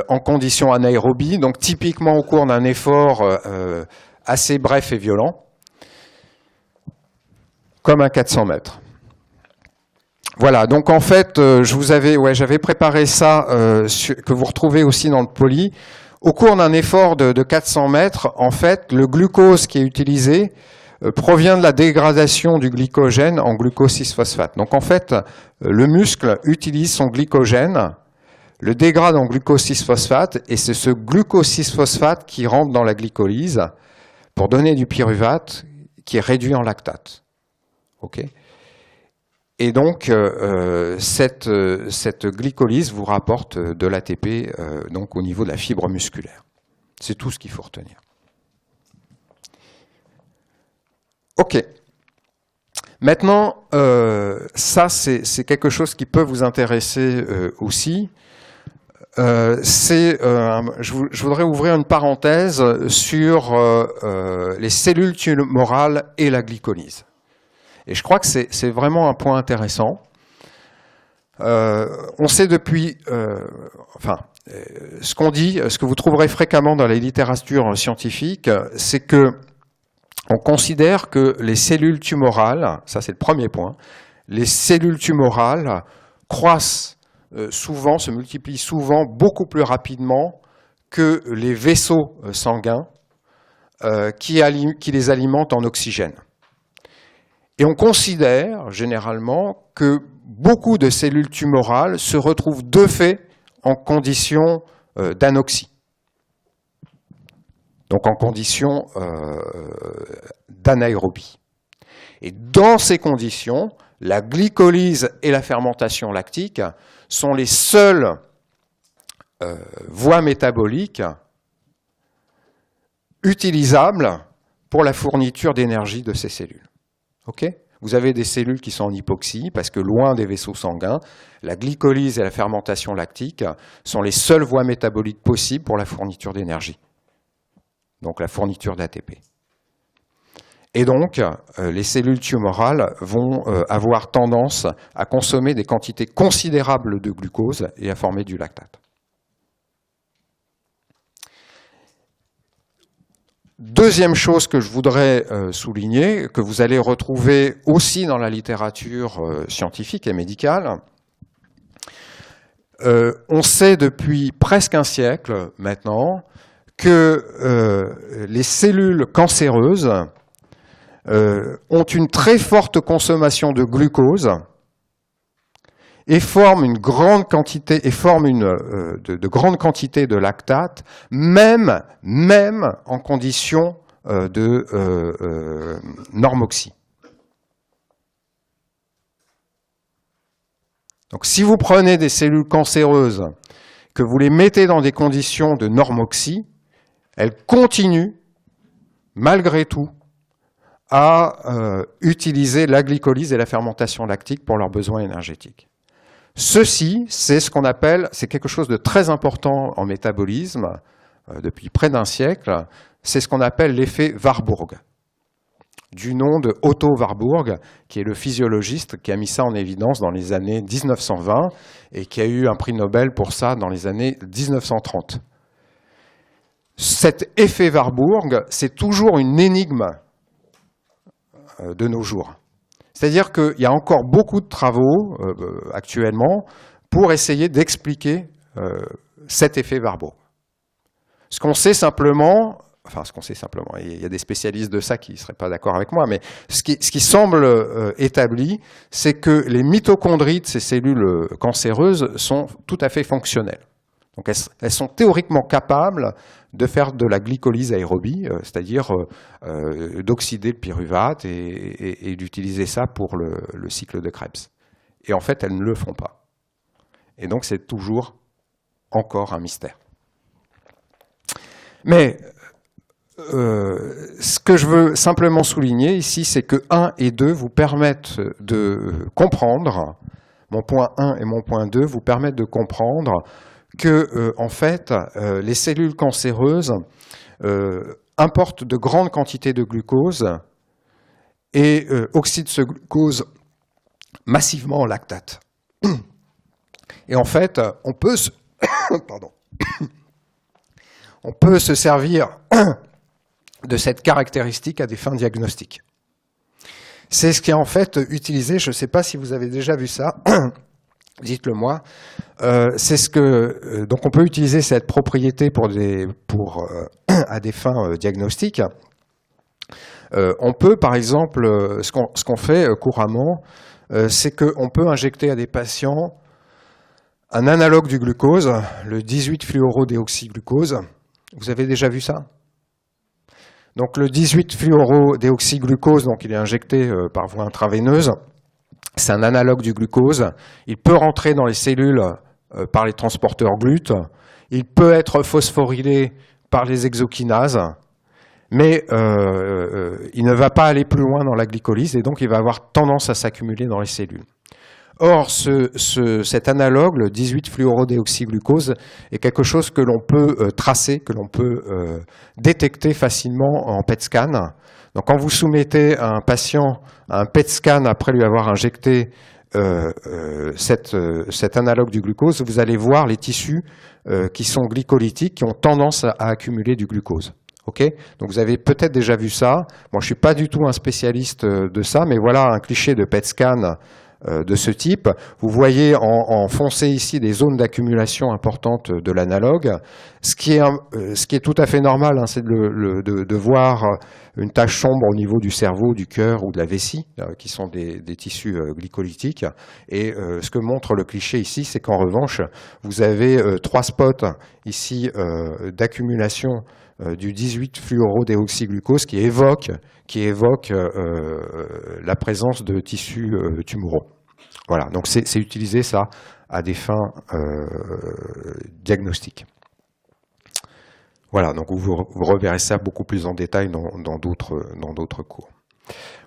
en conditions anaérobies, donc typiquement au cours d'un effort assez bref et violent, comme un 400 mètres. Voilà, donc en fait, j'avais préparé ça, que vous retrouvez aussi dans le poly. Au cours d'un effort de 400 mètres, en fait, le glucose qui est utilisé provient de la dégradation du glycogène en glucose 6-phosphate. Donc en fait, le muscle utilise son glycogène, le dégrade en glucose 6-phosphate, et c'est ce glucose 6-phosphate qui rentre dans la glycolyse pour donner du pyruvate qui est réduit en lactate. Okay. Et donc, cette glycolyse vous rapporte de l'ATP donc au niveau de la fibre musculaire. C'est tout ce qu'il faut retenir. Ok. Maintenant, ça, c'est quelque chose qui peut vous intéresser aussi. Je voudrais ouvrir une parenthèse sur les cellules tumorales et la glycolyse. Et je crois que c'est vraiment un point intéressant. On sait depuis, ce qu'on dit, ce que vous trouverez fréquemment dans les littératures scientifiques, c'est que on considère que les cellules tumorales, ça c'est le premier point, les cellules tumorales croissent souvent, se multiplient souvent beaucoup plus rapidement que les vaisseaux sanguins qui les alimentent en oxygène. Et on considère généralement que beaucoup de cellules tumorales se retrouvent de fait en conditions d'anoxie. Donc en conditions d'anaérobie. Et dans ces conditions, la glycolyse et la fermentation lactique sont les seules voies métaboliques utilisables pour la fourniture d'énergie de ces cellules. Okay ? Vous avez des cellules qui sont en hypoxie parce que loin des vaisseaux sanguins, la glycolyse et la fermentation lactique sont les seules voies métaboliques possibles pour la fourniture d'énergie. Donc la fourniture d'ATP. Et donc, les cellules tumorales vont avoir tendance à consommer des quantités considérables de glucose et à former du lactate. Deuxième chose que je voudrais souligner, que vous allez retrouver aussi dans la littérature scientifique et médicale, on sait depuis presque un siècle maintenant que les cellules cancéreuses ont une très forte consommation de glucose et forment une grande quantité de grandes quantités de lactate, même en conditions de normoxie. Donc, si vous prenez des cellules cancéreuses, que vous les mettez dans des conditions de normoxie, elles continuent, malgré tout, à utiliser la glycolyse et la fermentation lactique pour leurs besoins énergétiques. Ceci, c'est ce qu'on appelle, c'est quelque chose de très important en métabolisme, depuis près d'un siècle, c'est ce qu'on appelle l'effet Warburg, du nom de Otto Warburg, qui est le physiologiste qui a mis ça en évidence dans les années 1920 et qui a eu un prix Nobel pour ça dans les années 1930. Cet effet Warburg, c'est toujours une énigme de nos jours. C'est-à-dire qu'il y a encore beaucoup de travaux actuellement pour essayer d'expliquer cet effet Warburg. Ce qu'on sait simplement, il y a des spécialistes de ça qui ne seraient pas d'accord avec moi, mais ce qui semble établi, c'est que les mitochondries de ces cellules cancéreuses sont tout à fait fonctionnelles. Donc elles sont théoriquement capables de faire de la glycolyse aérobie, c'est-à-dire d'oxyder le pyruvate et d'utiliser ça pour le cycle de Krebs. Et en fait, elles ne le font pas. Et donc c'est toujours encore un mystère. Mais ce que je veux simplement souligner ici, c'est que 1 et 2 vous permettent de comprendre, mon point 1 et mon point 2 vous permettent de comprendre que, en fait, les cellules cancéreuses importent de grandes quantités de glucose et oxydent ce glucose massivement en lactate. Et en fait, on peut se servir de cette caractéristique à des fins diagnostiques. C'est ce qui est en fait utilisé, je ne sais pas si vous avez déjà vu ça, dites-le moi. C'est ce que donc on peut utiliser cette propriété à des fins diagnostiques. On peut par exemple, ce qu'on fait couramment, c'est qu'on peut injecter à des patients un analogue du glucose, le 18-fluorodéoxyglucose. Vous avez déjà vu ça? Donc le 18-fluorodéoxyglucose, donc il est injecté par voie intraveineuse. C'est un analogue du glucose. Il peut rentrer dans les cellules par les transporteurs GLUT. Il peut être phosphorylé par les hexokinases. Mais il ne va pas aller plus loin dans la glycolyse et donc il va avoir tendance à s'accumuler dans les cellules. Or, cet analogue, le 18-fluorodéoxyglucose, est quelque chose que l'on peut tracer, que l'on peut détecter facilement en PET scan. Donc, quand vous soumettez un patient à un PET scan après lui avoir injecté cet analogue du glucose, vous allez voir les tissus qui sont glycolytiques, qui ont tendance à accumuler du glucose. Okay, donc vous avez peut-être déjà vu ça. Moi, je ne suis pas du tout un spécialiste de ça, mais voilà un cliché de PET scan de ce type. Vous voyez en foncé ici des zones d'accumulation importantes de l'analogue. Ce qui est tout à fait normal, hein, c'est de voir une tache sombre au niveau du cerveau, du cœur ou de la vessie, qui sont des tissus glycolytiques. Et ce que montre le cliché ici, c'est qu'en revanche, vous avez 3 spots ici d'accumulation du 18-fluorodéoxyglucose qui évoque la présence de tissus tumoraux. Voilà, donc c'est utilisé ça à des fins diagnostiques. Voilà, donc vous reverrez ça beaucoup plus en détail dans d'autres cours.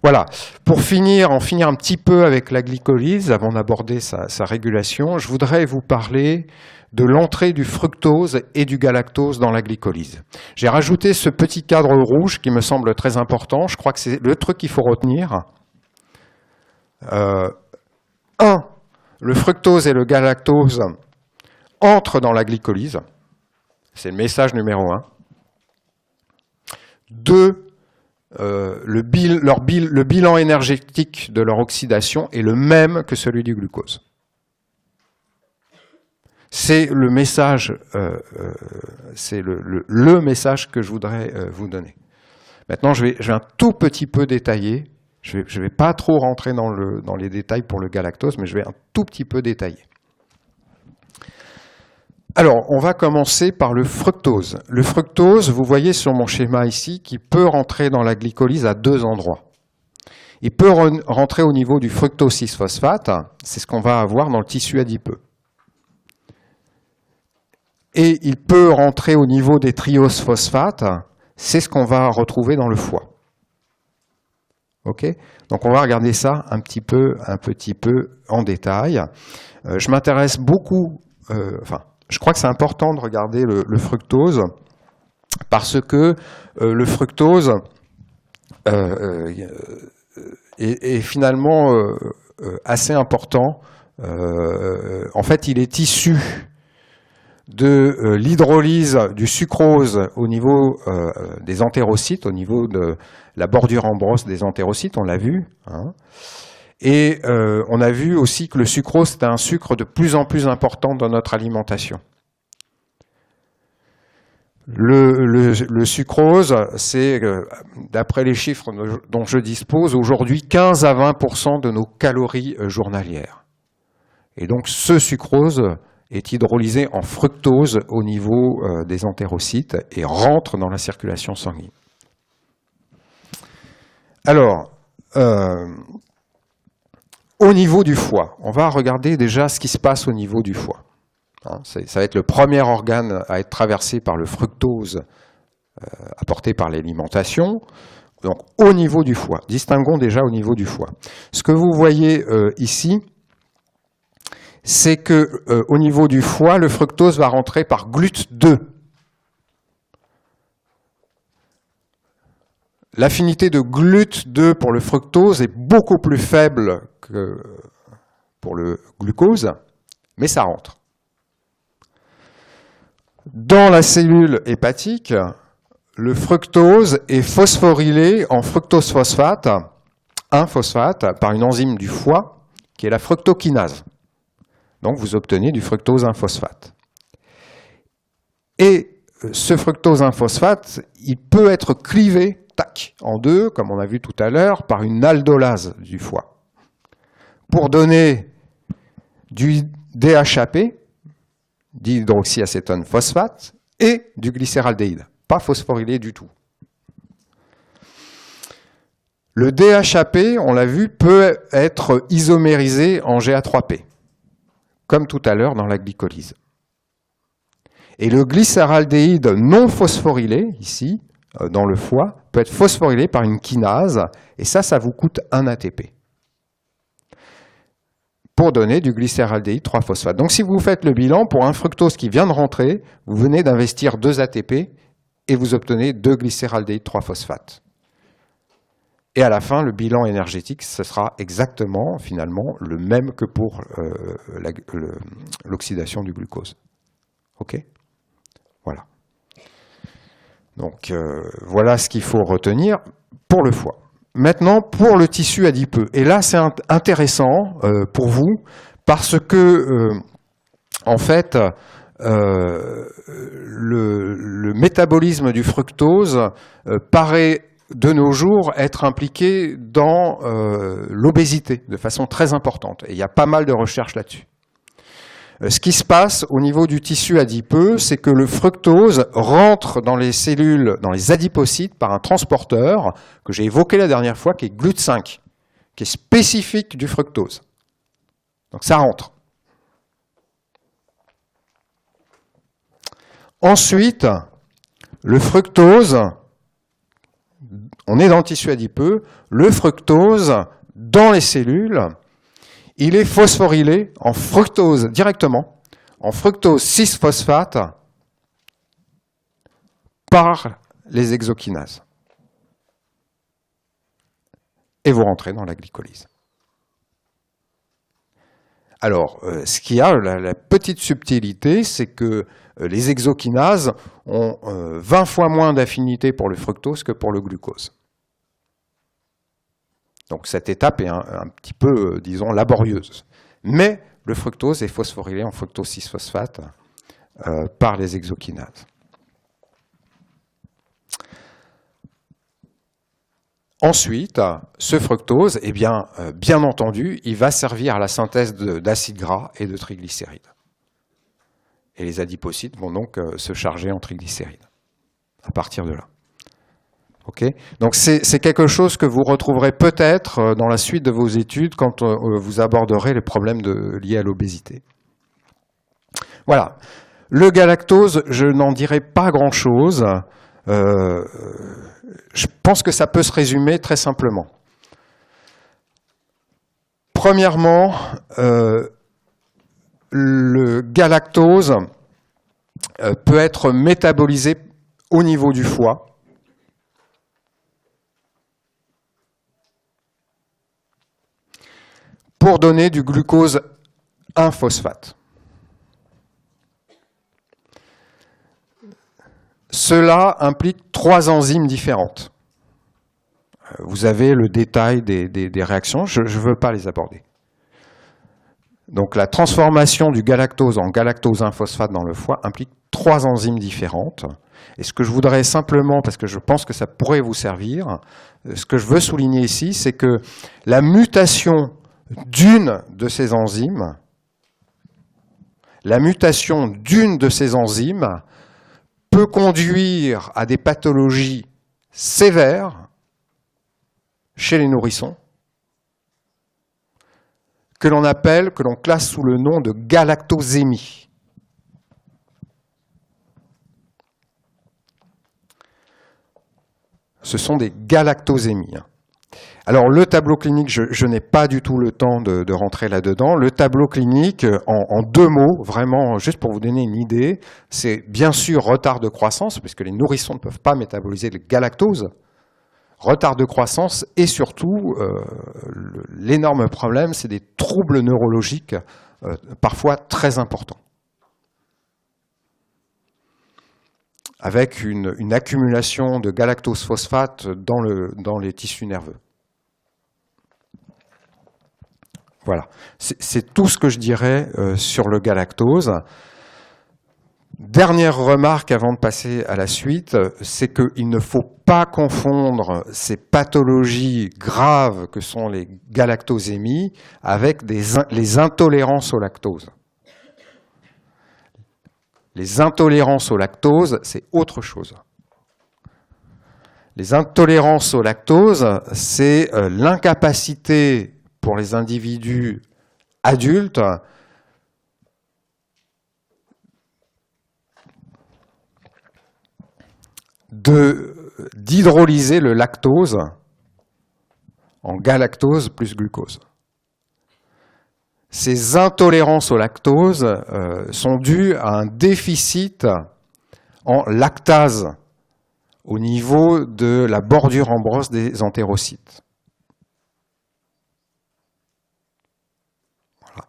Voilà, pour en finir un petit peu avec la glycolyse, avant d'aborder sa régulation, je voudrais vous parler de l'entrée du fructose et du galactose dans la glycolyse. J'ai rajouté ce petit cadre rouge qui me semble très important. Je crois que c'est le truc qu'il faut retenir. 1. Le fructose et le galactose entrent dans la glycolyse. C'est le message numéro 1. le bilan énergétique de leur oxydation est le même que celui du glucose. C'est le message, le message que je voudrais vous donner. Maintenant, je vais un tout petit peu détailler. Je ne vais pas trop rentrer dans les détails pour le galactose, mais je vais un tout petit peu détailler. Alors, on va commencer par le fructose. Le fructose, vous voyez sur mon schéma ici, qui peut rentrer dans la glycolyse à deux endroits. Il peut rentrer au niveau du fructose 6-phosphate, c'est ce qu'on va avoir dans le tissu adipeux. Et il peut rentrer au niveau des trioses phosphates, c'est ce qu'on va retrouver dans le foie. Ok ? Donc on va regarder ça un petit peu en détail. Je m'intéresse beaucoup, je crois que c'est important de regarder le fructose, parce que le fructose est finalement assez important. En fait, il est issu de l'hydrolyse du sucrose au niveau des entérocytes, au niveau de la bordure en brosse des entérocytes, on l'a vu. Hein. Et on a vu aussi que le sucrose est un sucre de plus en plus important dans notre alimentation. Le sucrose, c'est, d'après les chiffres dont je dispose, aujourd'hui 15 à 20% de nos calories journalières. Et donc ce sucrose est hydrolysé en fructose au niveau des entérocytes et rentre dans la circulation sanguine. Alors, au niveau du foie, on va regarder déjà ce qui se passe au niveau du foie. Hein, ça va être le premier organe à être traversé par le fructose apporté par l'alimentation. Donc au niveau du foie, distinguons déjà au niveau du foie. Ce que vous voyez ici, c'est que au niveau du foie, le fructose va rentrer par GLUT2. L'affinité de GLUT2 pour le fructose est beaucoup plus faible que pour le glucose, mais ça rentre. Dans la cellule hépatique, le fructose est phosphorylé en fructose phosphate, 1-phosphate, par une enzyme du foie, qui est la fructokinase. Donc vous obtenez du fructose 1-phosphate. Et ce fructose 1-phosphate, il peut être clivé en deux, comme on a vu tout à l'heure, par une aldolase du foie, pour donner du DHAP, dihydroxyacétone phosphate, et du glycéraldéhyde, pas phosphorylé du tout. Le DHAP, on l'a vu, peut être isomérisé en GA3P, comme tout à l'heure dans la glycolyse. Et le glycéraldéhyde non phosphorylé, ici, dans le foie, peut être phosphorylé par une kinase, et ça vous coûte 1 ATP, pour donner du glycéraldéhyde 3-phosphate. Donc si vous faites le bilan, pour un fructose qui vient de rentrer, vous venez d'investir 2 ATP, et vous obtenez 2 glycéraldéhyde 3-phosphate. Et à la fin, le bilan énergétique, ce sera exactement, finalement, le même que pour l'oxydation du glucose. OK ? Voilà. Donc, voilà ce qu'il faut retenir pour le foie. Maintenant, pour le tissu adipeux. Et là, c'est intéressant pour vous, parce que, en fait, le métabolisme du fructose paraît de nos jours être impliqué dans l'obésité de façon très importante. Et il y a pas mal de recherches là-dessus. Ce qui se passe au niveau du tissu adipeux, c'est que le fructose rentre dans les cellules, dans les adipocytes, par un transporteur que j'ai évoqué la dernière fois, qui est GLUT5, qui est spécifique du fructose. Donc ça rentre. Ensuite, le fructose, on est dans le tissu adipeux, le fructose, dans les cellules, il est phosphorylé en fructose directement, en fructose 6-phosphate, par les hexokinases. Et vous rentrez dans la glycolyse. Alors, ce qu'il y a, la petite subtilité, c'est que les hexokinases ont 20 fois moins d'affinité pour le fructose que pour le glucose. Donc cette étape est un petit peu, disons, laborieuse. Mais le fructose est phosphorylé en fructose 6-phosphate par les hexokinases. Ensuite, ce fructose, eh bien entendu, il va servir à la synthèse d'acides gras et de triglycérides. Et les adipocytes vont donc se charger en triglycérides à partir de là. Okay. Donc c'est quelque chose que vous retrouverez peut-être dans la suite de vos études quand vous aborderez les problèmes liés à l'obésité. Voilà. Le galactose, je n'en dirai pas grand-chose. Je pense que ça peut se résumer très simplement. Premièrement, le galactose peut être métabolisé au niveau du foie. Pour donner du glucose 1-phosphate. Cela implique 3 enzymes différentes. Vous avez le détail des réactions, je ne veux pas les aborder. Donc la transformation du galactose en galactose 1-phosphate dans le foie implique 3 enzymes différentes. Et ce que je voudrais simplement, parce que je pense que ça pourrait vous servir, ce que je veux souligner ici, c'est que la mutation d'une de ces enzymes, peut conduire à des pathologies sévères chez les nourrissons, que l'on classe sous le nom de galactosémie. Ce sont des galactosémies. Alors le tableau clinique, je n'ai pas du tout le temps de rentrer là-dedans. Le tableau clinique, en 2 mots, vraiment, juste pour vous donner une idée, c'est bien sûr retard de croissance, puisque les nourrissons ne peuvent pas métaboliser le galactose. Retard de croissance et surtout, l'énorme problème, c'est des troubles neurologiques parfois très importants. Avec une accumulation de galactose phosphate dans les tissus nerveux. Voilà, c'est tout ce que je dirais sur le galactose. Dernière remarque avant de passer à la suite, c'est qu'il ne faut pas confondre ces pathologies graves que sont les galactosémies avec les intolérances au lactose. Les intolérances au lactose, c'est autre chose. Les intolérances au lactose, c'est l'incapacité pour les individus adultes d'hydrolyser le lactose en galactose plus glucose. Ces intolérances au lactose sont dues à un déficit en lactase au niveau de la bordure en brosse des entérocytes. Voilà.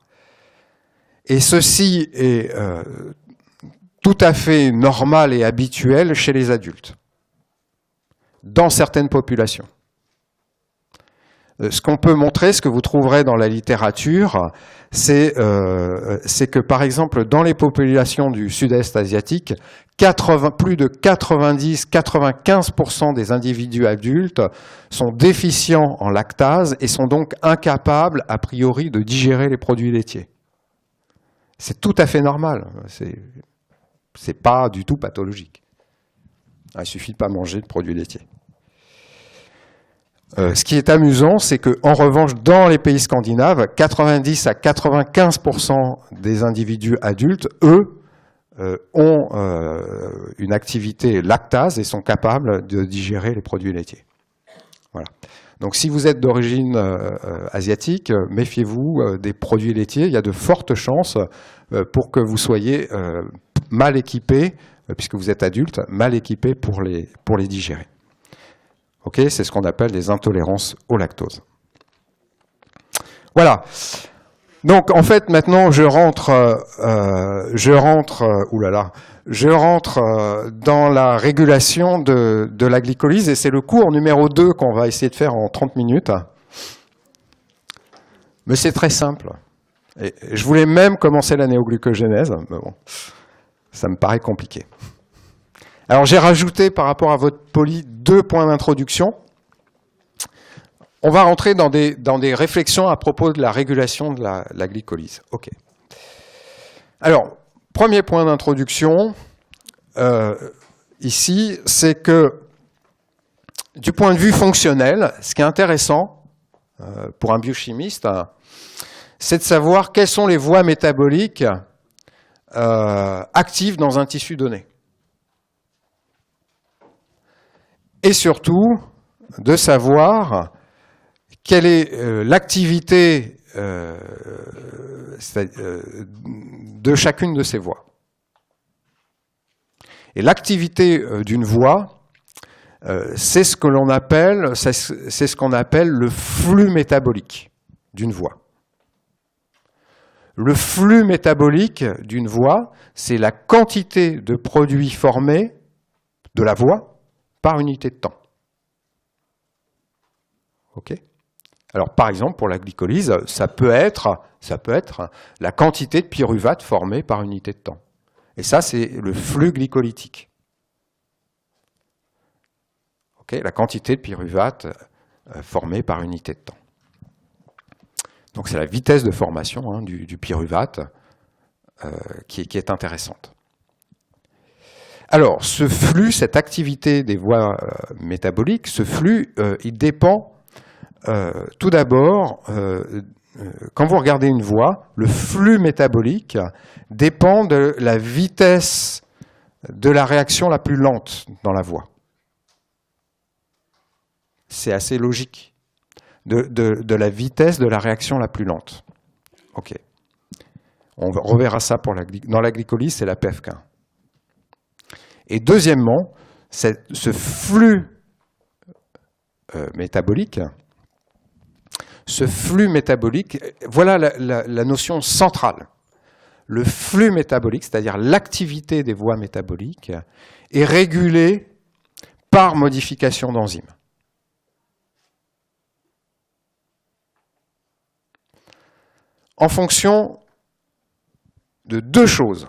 Et ceci est tout à fait normal et habituel chez les adultes, dans certaines populations. Ce qu'on peut montrer, ce que vous trouverez dans la littérature, c'est que, par exemple, dans les populations du sud-est asiatique, plus de 90-95% des individus adultes sont déficients en lactase et sont donc incapables, a priori, de digérer les produits laitiers. C'est tout à fait normal. C'est pas du tout pathologique. Il suffit de ne pas manger de produits laitiers. Ce qui est amusant, c'est qu'en revanche, dans les pays scandinaves, 90 à 95% des individus adultes, eux, ont une activité lactase et sont capables de digérer les produits laitiers. Voilà. Donc si vous êtes d'origine asiatique, méfiez-vous des produits laitiers. Il y a de fortes chances pour que vous soyez mal équipés, puisque vous êtes adulte, mal équipés pour les digérer. Okay, c'est ce qu'on appelle des intolérances au lactose. Voilà. Donc, en fait, maintenant, je rentre dans la régulation de la glycolyse, et c'est le cours numéro 2 qu'on va essayer de faire en 30 minutes. Mais c'est très simple. Et je voulais même commencer la néoglucogénèse, mais bon, ça me paraît compliqué. Alors, j'ai rajouté, par rapport à votre poly, 2 points d'introduction. On va rentrer dans des réflexions à propos de la régulation de la glycolyse. OK. Alors, premier point d'introduction, ici, c'est que, du point de vue fonctionnel, ce qui est intéressant pour un biochimiste, c'est de savoir quelles sont les voies métaboliques actives dans un tissu donné. Et surtout, de savoir quelle est l'activité de chacune de ces voies. Et l'activité d'une voie, c'est ce qu'on appelle le flux métabolique d'une voie. Le flux métabolique d'une voie, c'est la quantité de produits formés de la voie par unité de temps. OK ? Alors, par exemple, pour la glycolyse, ça peut être la quantité de pyruvate formée par unité de temps. Et ça, c'est le flux glycolytique. Okay, la quantité de pyruvate formée par unité de temps. Donc, c'est la vitesse de formation du pyruvate qui est intéressante. Alors, ce flux, cette activité des voies métaboliques, ce flux, il dépend tout d'abord, quand vous regardez une voie, le flux métabolique dépend de la vitesse de la réaction la plus lente dans la voie. C'est assez logique. De la vitesse de la réaction la plus lente. OK. On reverra ça dans la glycolyse, c'est la PFK. Et deuxièmement, ce flux métabolique, voilà la notion centrale. Le flux métabolique, c'est-à-dire l'activité des voies métaboliques, est régulé par modification d'enzymes. En fonction de 2 choses.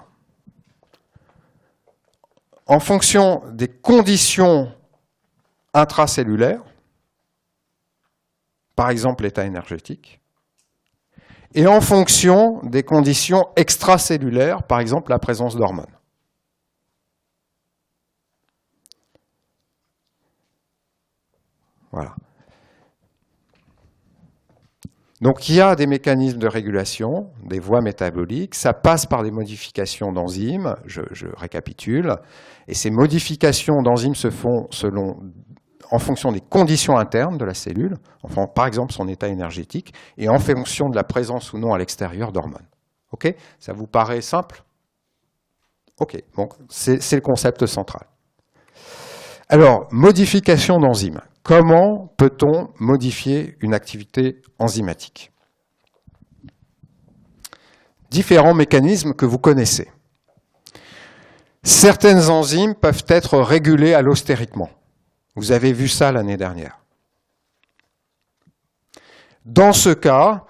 En fonction des conditions intracellulaires, par exemple l'état énergétique, et en fonction des conditions extracellulaires, par exemple la présence d'hormones. Voilà. Donc il y a des mécanismes de régulation, des voies métaboliques, ça passe par des modifications d'enzymes, je récapitule, et ces modifications d'enzymes se font en fonction des conditions internes de la cellule, enfin, par exemple son état énergétique, et en fonction de la présence ou non à l'extérieur d'hormones. OK ? Ça vous paraît simple ? OK, donc c'est le concept central. Alors, modification d'enzymes. Comment peut-on modifier une activité enzymatique ? Différents mécanismes que vous connaissez. Certaines enzymes peuvent être régulées allostériquement. Vous avez vu ça l'année dernière. Dans ce cas,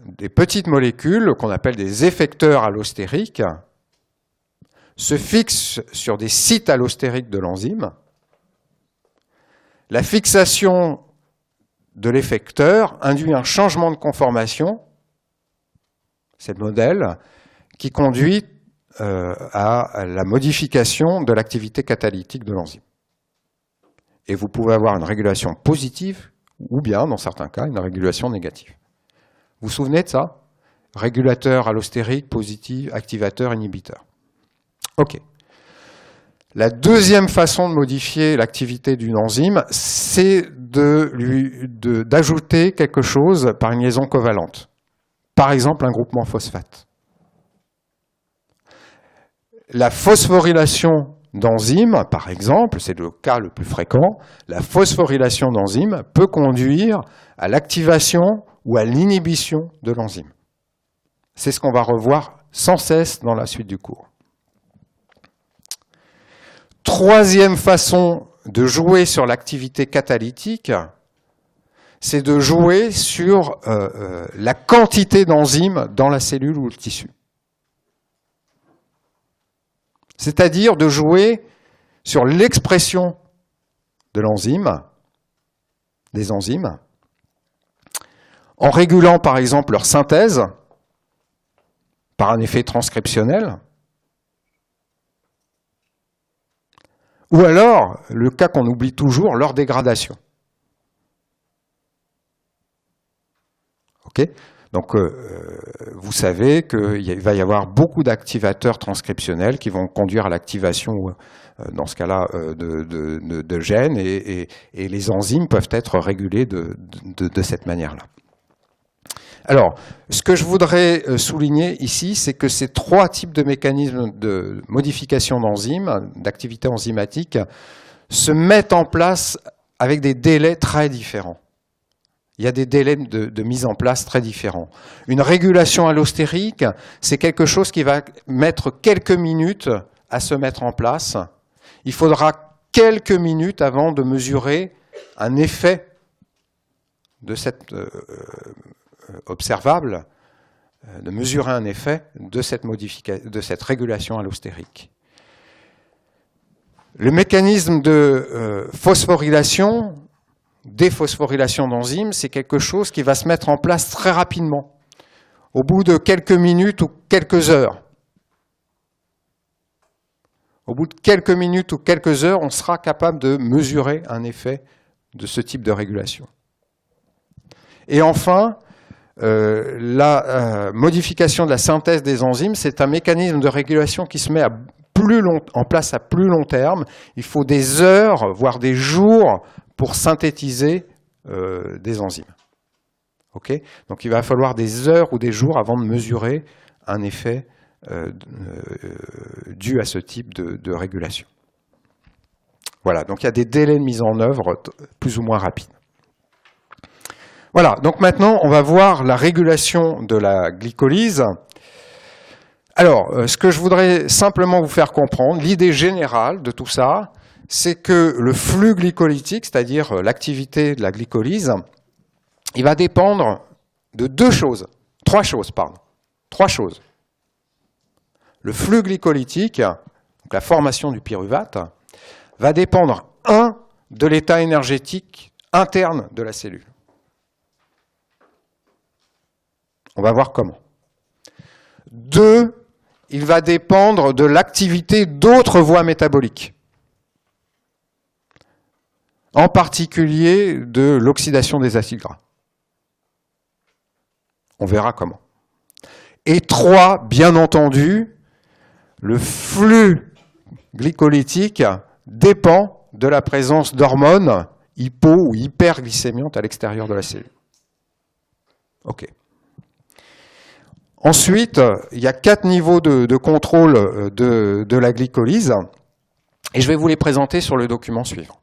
des petites molécules qu'on appelle des effecteurs allostériques se fixent sur des sites allostériques de l'enzyme. La fixation de l'effecteur induit un changement de conformation, c'est le modèle, qui conduit à la modification de l'activité catalytique de l'enzyme. Et vous pouvez avoir une régulation positive ou bien, dans certains cas, une régulation négative. Vous vous souvenez de ça ? Régulateur allostérique, positif, activateur, inhibiteur. OK. La deuxième façon de modifier l'activité d'une enzyme, c'est d'ajouter quelque chose par une liaison covalente. Par exemple, un groupement phosphate. La phosphorylation d'enzymes, par exemple, c'est le cas le plus fréquent, la phosphorylation d'enzymes peut conduire à l'activation ou à l'inhibition de l'enzyme. C'est ce qu'on va revoir sans cesse dans la suite du cours. Troisième façon de jouer sur l'activité catalytique, c'est de jouer sur la quantité d'enzymes dans la cellule ou le tissu. C'est-à-dire de jouer sur l'expression de l'enzyme, des enzymes, en régulant par exemple leur synthèse par un effet transcriptionnel, ou alors, le cas qu'on oublie toujours, leur dégradation. Okay ? Donc, vous savez qu'il va y avoir beaucoup d'activateurs transcriptionnels qui vont conduire à l'activation, dans ce cas-là, de gènes, et les enzymes peuvent être régulées de cette manière-là. Alors, ce que je voudrais souligner ici, c'est que ces trois types de mécanismes de modification d'enzymes, d'activité enzymatique, se mettent en place avec des délais très différents. Il y a des délais de mise en place très différents. Une régulation allostérique, c'est quelque chose qui va mettre quelques minutes à se mettre en place. Il faudra quelques minutes avant de mesurer un effet de cette observable, de mesurer un effet de cette régulation allostérique. Le mécanisme de phosphorylation, déphosphorylation d'enzymes, c'est quelque chose qui va se mettre en place très rapidement, au bout de quelques minutes ou quelques heures. Au bout de quelques minutes ou quelques heures, on sera capable de mesurer un effet de ce type de régulation. Et enfin, la modification de la synthèse des enzymes, c'est un mécanisme de régulation qui se met en place à plus long terme. Il faut des heures, voire des jours, pour synthétiser des enzymes. Okay ? Donc il va falloir des heures ou des jours avant de mesurer un effet dû à ce type de régulation. Voilà, donc il y a des délais de mise en œuvre plus ou moins rapides. Voilà, donc maintenant on va voir la régulation de la glycolyse. Alors, ce que je voudrais simplement vous faire comprendre, l'idée générale de tout ça, c'est que le flux glycolytique, c'est-à-dire l'activité de la glycolyse, il va dépendre de trois choses. Le flux glycolytique, donc la formation du pyruvate, va dépendre, de l'état énergétique interne de la cellule. On va voir comment. 2, il va dépendre de l'activité d'autres voies métaboliques, en particulier de l'oxydation des acides gras. On verra comment. Et 3, bien entendu, le flux glycolytique dépend de la présence d'hormones hypo- ou hyperglycémiantes à l'extérieur de la cellule. OK. Ensuite, il y a 4 niveaux de contrôle de la glycolyse, et je vais vous les présenter sur le document suivant.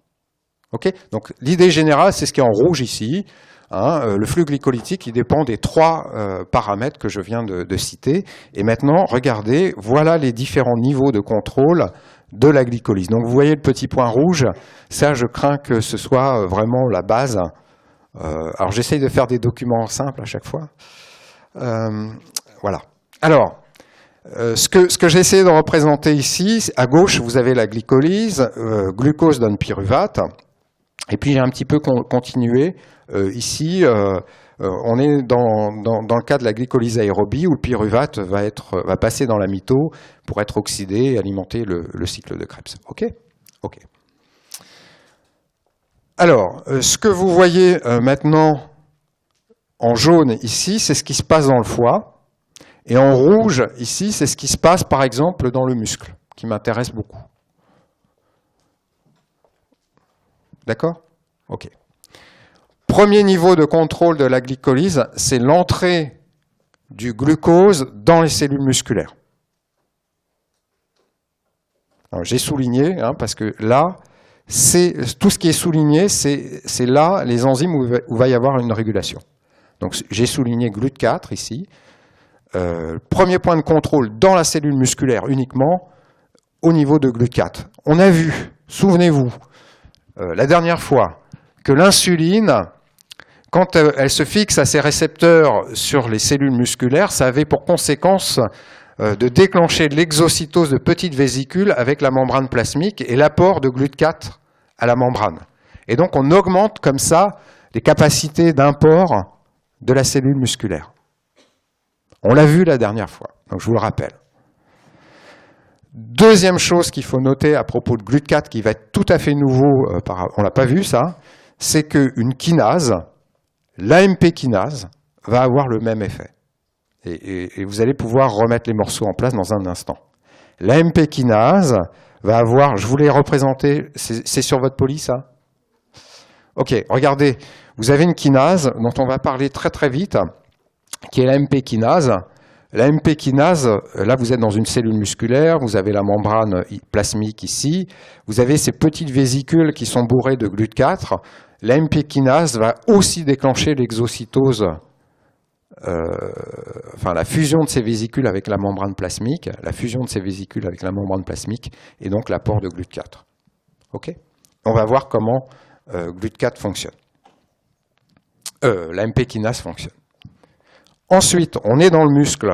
Okay ? Donc l'idée générale, c'est ce qui est en rouge ici. Le flux glycolytique, il dépend des 3 paramètres que je viens de citer. Et maintenant, regardez, voilà les différents niveaux de contrôle de la glycolyse. Donc vous voyez le petit point rouge, ça je crains que ce soit vraiment la base. Alors j'essaye de faire des documents simples à chaque fois. Voilà. Alors, ce que j'ai essayé de représenter ici, à gauche, vous avez la glycolyse, glucose donne pyruvate, et puis j'ai un petit peu continué. Ici, on est dans le cas de la glycolyse aérobie, où le pyruvate va passer dans la mito pour être oxydé et alimenter le cycle de Krebs. OK ? OK. Alors, ce que vous voyez maintenant en jaune ici, c'est ce qui se passe dans le foie. Et en rouge, ici, c'est ce qui se passe, par exemple, dans le muscle, qui m'intéresse beaucoup. D'accord ? OK. Premier niveau de contrôle de la glycolyse, c'est l'entrée du glucose dans les cellules musculaires. J'ai souligné, parce que là, tout ce qui est souligné, c'est là les enzymes où va y avoir une régulation. Donc j'ai souligné GLUT4 ici. Premier point de contrôle dans la cellule musculaire uniquement, au niveau de GLUT4. On a vu, souvenez-vous, la dernière fois, que l'insuline, quand elle se fixe à ses récepteurs sur les cellules musculaires, ça avait pour conséquence de déclencher l'exocytose de petites vésicules avec la membrane plasmique et l'apport de GLUT4 à la membrane. Et donc on augmente comme ça les capacités d'import de la cellule musculaire. On l'a vu la dernière fois, donc je vous le rappelle. Deuxième chose qu'il faut noter à propos de GLUT4, qui va être tout à fait nouveau, on ne l'a pas vu ça, c'est qu'une kinase, l'AMP kinase, va avoir le même effet. Et vous allez pouvoir remettre les morceaux en place dans un instant. L'AMP kinase va avoir, je vous l'ai représenté, c'est sur votre poly ça? Ok, regardez, vous avez une kinase dont on va parler très très vite, qui est l'AMP kinase. L'AMP kinase, là vous êtes dans une cellule musculaire, vous avez la membrane plasmique ici, vous avez ces petites vésicules qui sont bourrées de GLUT4. L'AMP kinase va aussi déclencher l'exocytose, enfin la fusion de ces vésicules avec la membrane plasmique, et donc l'apport de GLUT4. Ok ? On va voir comment GLUT4 fonctionne. L'AMP kinase fonctionne. Ensuite, on est dans le muscle.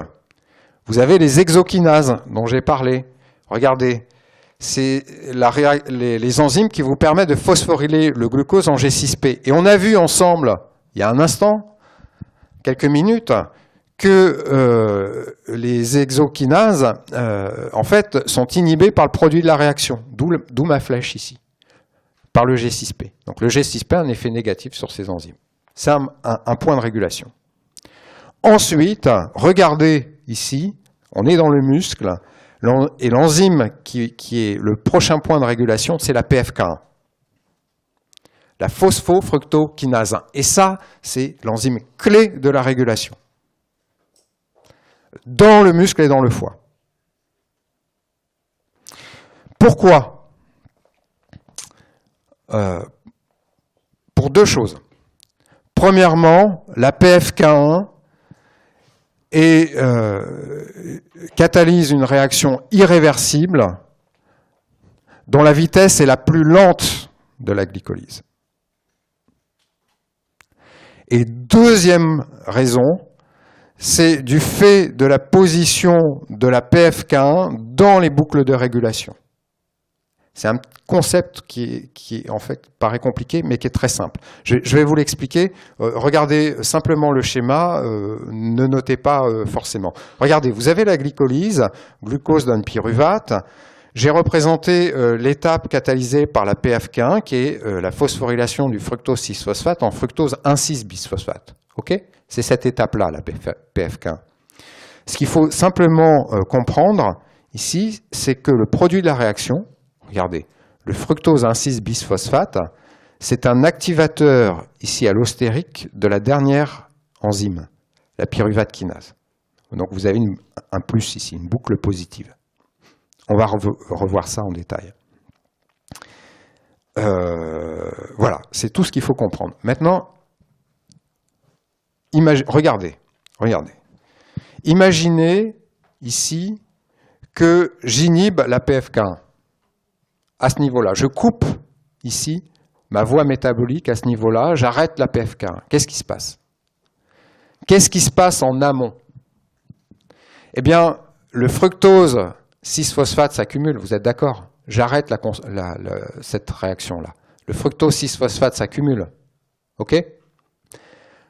Vous avez les exokinases dont j'ai parlé. Regardez, c'est les enzymes qui vous permettent de phosphoryler le glucose en G6P. Et on a vu ensemble, il y a un instant, quelques minutes, que les exokinases, en fait, sont inhibées par le produit de la réaction, d'où ma flèche ici, par le G6P. Donc le G6P a un effet négatif sur ces enzymes. C'est un point de régulation. Ensuite, regardez ici, on est dans le muscle, et l'enzyme qui est le prochain point de régulation, c'est la PFK1. La phosphofructokinase 1. Et ça, c'est l'enzyme clé de la régulation. Dans le muscle et dans le foie. Pourquoi ? Pour deux choses. Premièrement, la PFK1 catalyse une réaction irréversible dont la vitesse est la plus lente de la glycolyse. Et deuxième raison, c'est du fait de la position de la PFK1 dans les boucles de régulation. C'est un concept qui en fait paraît compliqué, mais qui est très simple. Je vais vous l'expliquer. Regardez simplement le schéma, ne notez pas forcément. Regardez, vous avez la glycolyse, glucose donne pyruvate. J'ai représenté l'étape catalysée par la PFK1, qui est la phosphorylation du fructose 6-phosphate en fructose 1,6-bisphosphate. Okay ? C'est cette étape-là, la PFK1. Ce qu'il faut simplement comprendre ici, c'est que le produit de la réaction, regardez, le fructose 1,6-bisphosphate, c'est un activateur ici à l'ostérique de la dernière enzyme, la pyruvate kinase. Donc vous avez un plus ici, une boucle positive. On va revoir ça en détail. Voilà, c'est tout ce qu'il faut comprendre. Maintenant, regardez. Imaginez ici que j'inhibe la PFK1. À ce niveau-là, je coupe ici ma voie métabolique à ce niveau-là, j'arrête la PFK1. Qu'est-ce qui se passe? Qu'est-ce qui se passe en amont? Eh bien, le fructose 6-phosphate s'accumule, vous êtes d'accord? J'arrête cette réaction-là. Le fructose 6-phosphate s'accumule. OK?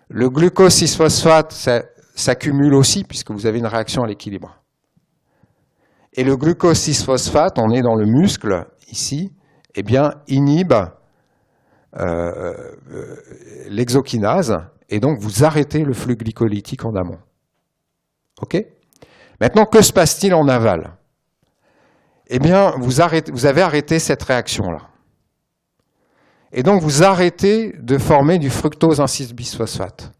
Le glucose 6-phosphate s'accumule aussi, puisque vous avez une réaction à l'équilibre. Et le glucose 6-phosphate, on est dans le muscle, ici, eh bien, inhibe l'exokinase, et donc vous arrêtez le flux glycolytique en amont. OK? Maintenant, que se passe-t-il en aval? Eh bien, vous avez arrêté cette réaction-là. Et donc, vous arrêtez de former du fructose 1,6-bisphosphate.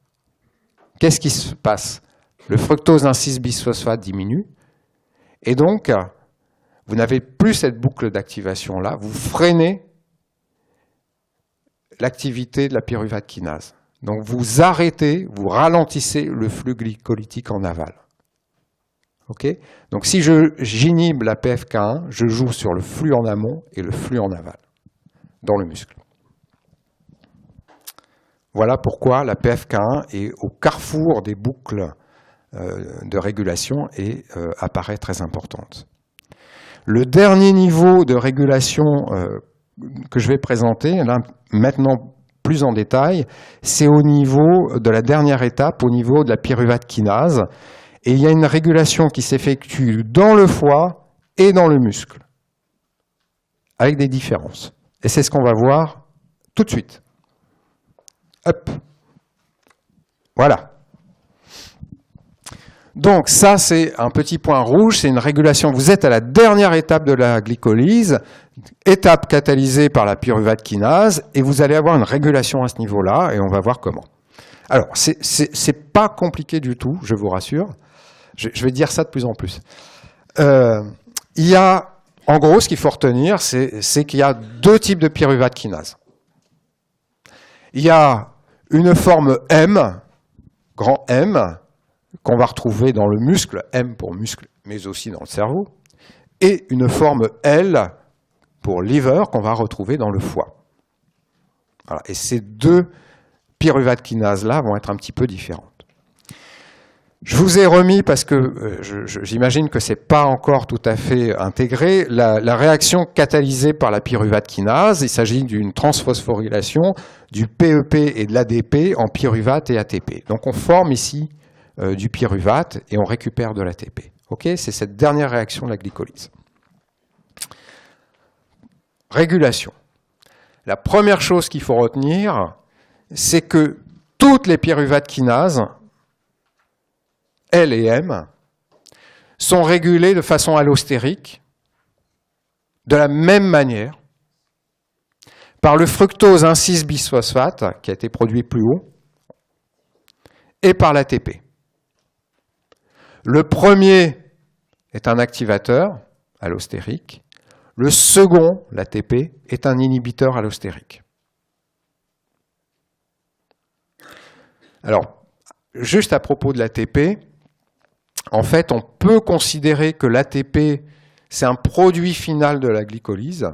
Qu'est-ce qui se passe? Le fructose 1,6-bisphosphate diminue, et donc, vous n'avez plus cette boucle d'activation-là, vous freinez l'activité de la pyruvate kinase. Donc, vous arrêtez, vous ralentissez le flux glycolytique en aval. Okay, donc si j'inhibe la PFK1, je joue sur le flux en amont et le flux en aval, dans le muscle. Voilà pourquoi la PFK1 est au carrefour des boucles de régulation et apparaît très importante. Le dernier niveau de régulation que je vais présenter, là, maintenant plus en détail, c'est au niveau de la dernière étape, au niveau de la pyruvate kinase. Et il y a une régulation qui s'effectue dans le foie et dans le muscle, avec des différences. Et c'est ce qu'on va voir tout de suite. Hop. Voilà. Donc ça, c'est un petit point rouge, c'est une régulation. Vous êtes à la dernière étape de la glycolyse, étape catalysée par la pyruvate kinase, et vous allez avoir une régulation à ce niveau-là, et on va voir comment. Alors, c'est pas compliqué du tout, je vous rassure. Je vais dire ça de plus en plus. Il y a, en gros, ce qu'il faut retenir, c'est qu'il y a deux types de pyruvate kinase. Il y a une forme M, grand M, qu'on va retrouver dans le muscle, M pour muscle, mais aussi dans le cerveau, et une forme L pour liver, qu'on va retrouver dans le foie. Voilà. Et ces deux pyruvate kinases-là vont être un petit peu différentes. Je vous ai remis, parce que j'imagine que ce n'est pas encore tout à fait intégré, la réaction catalysée par la pyruvate kinase. Il s'agit d'une transphosphorylation du PEP et de l'ADP en pyruvate et ATP. Donc on forme ici du pyruvate et on récupère de l'ATP. Okay, c'est cette dernière réaction de la glycolyse. Régulation. La première chose qu'il faut retenir, c'est que toutes les pyruvate kinases, L et M, sont régulées de façon allostérique, de la même manière, par le fructose 1,6-bisphosphate, qui a été produit plus haut, et par l'ATP. Le premier est un activateur allostérique, le second, l'ATP, est un inhibiteur allostérique. Alors, juste à propos de l'ATP, en fait, on peut considérer que l'ATP, c'est un produit final de la glycolyse.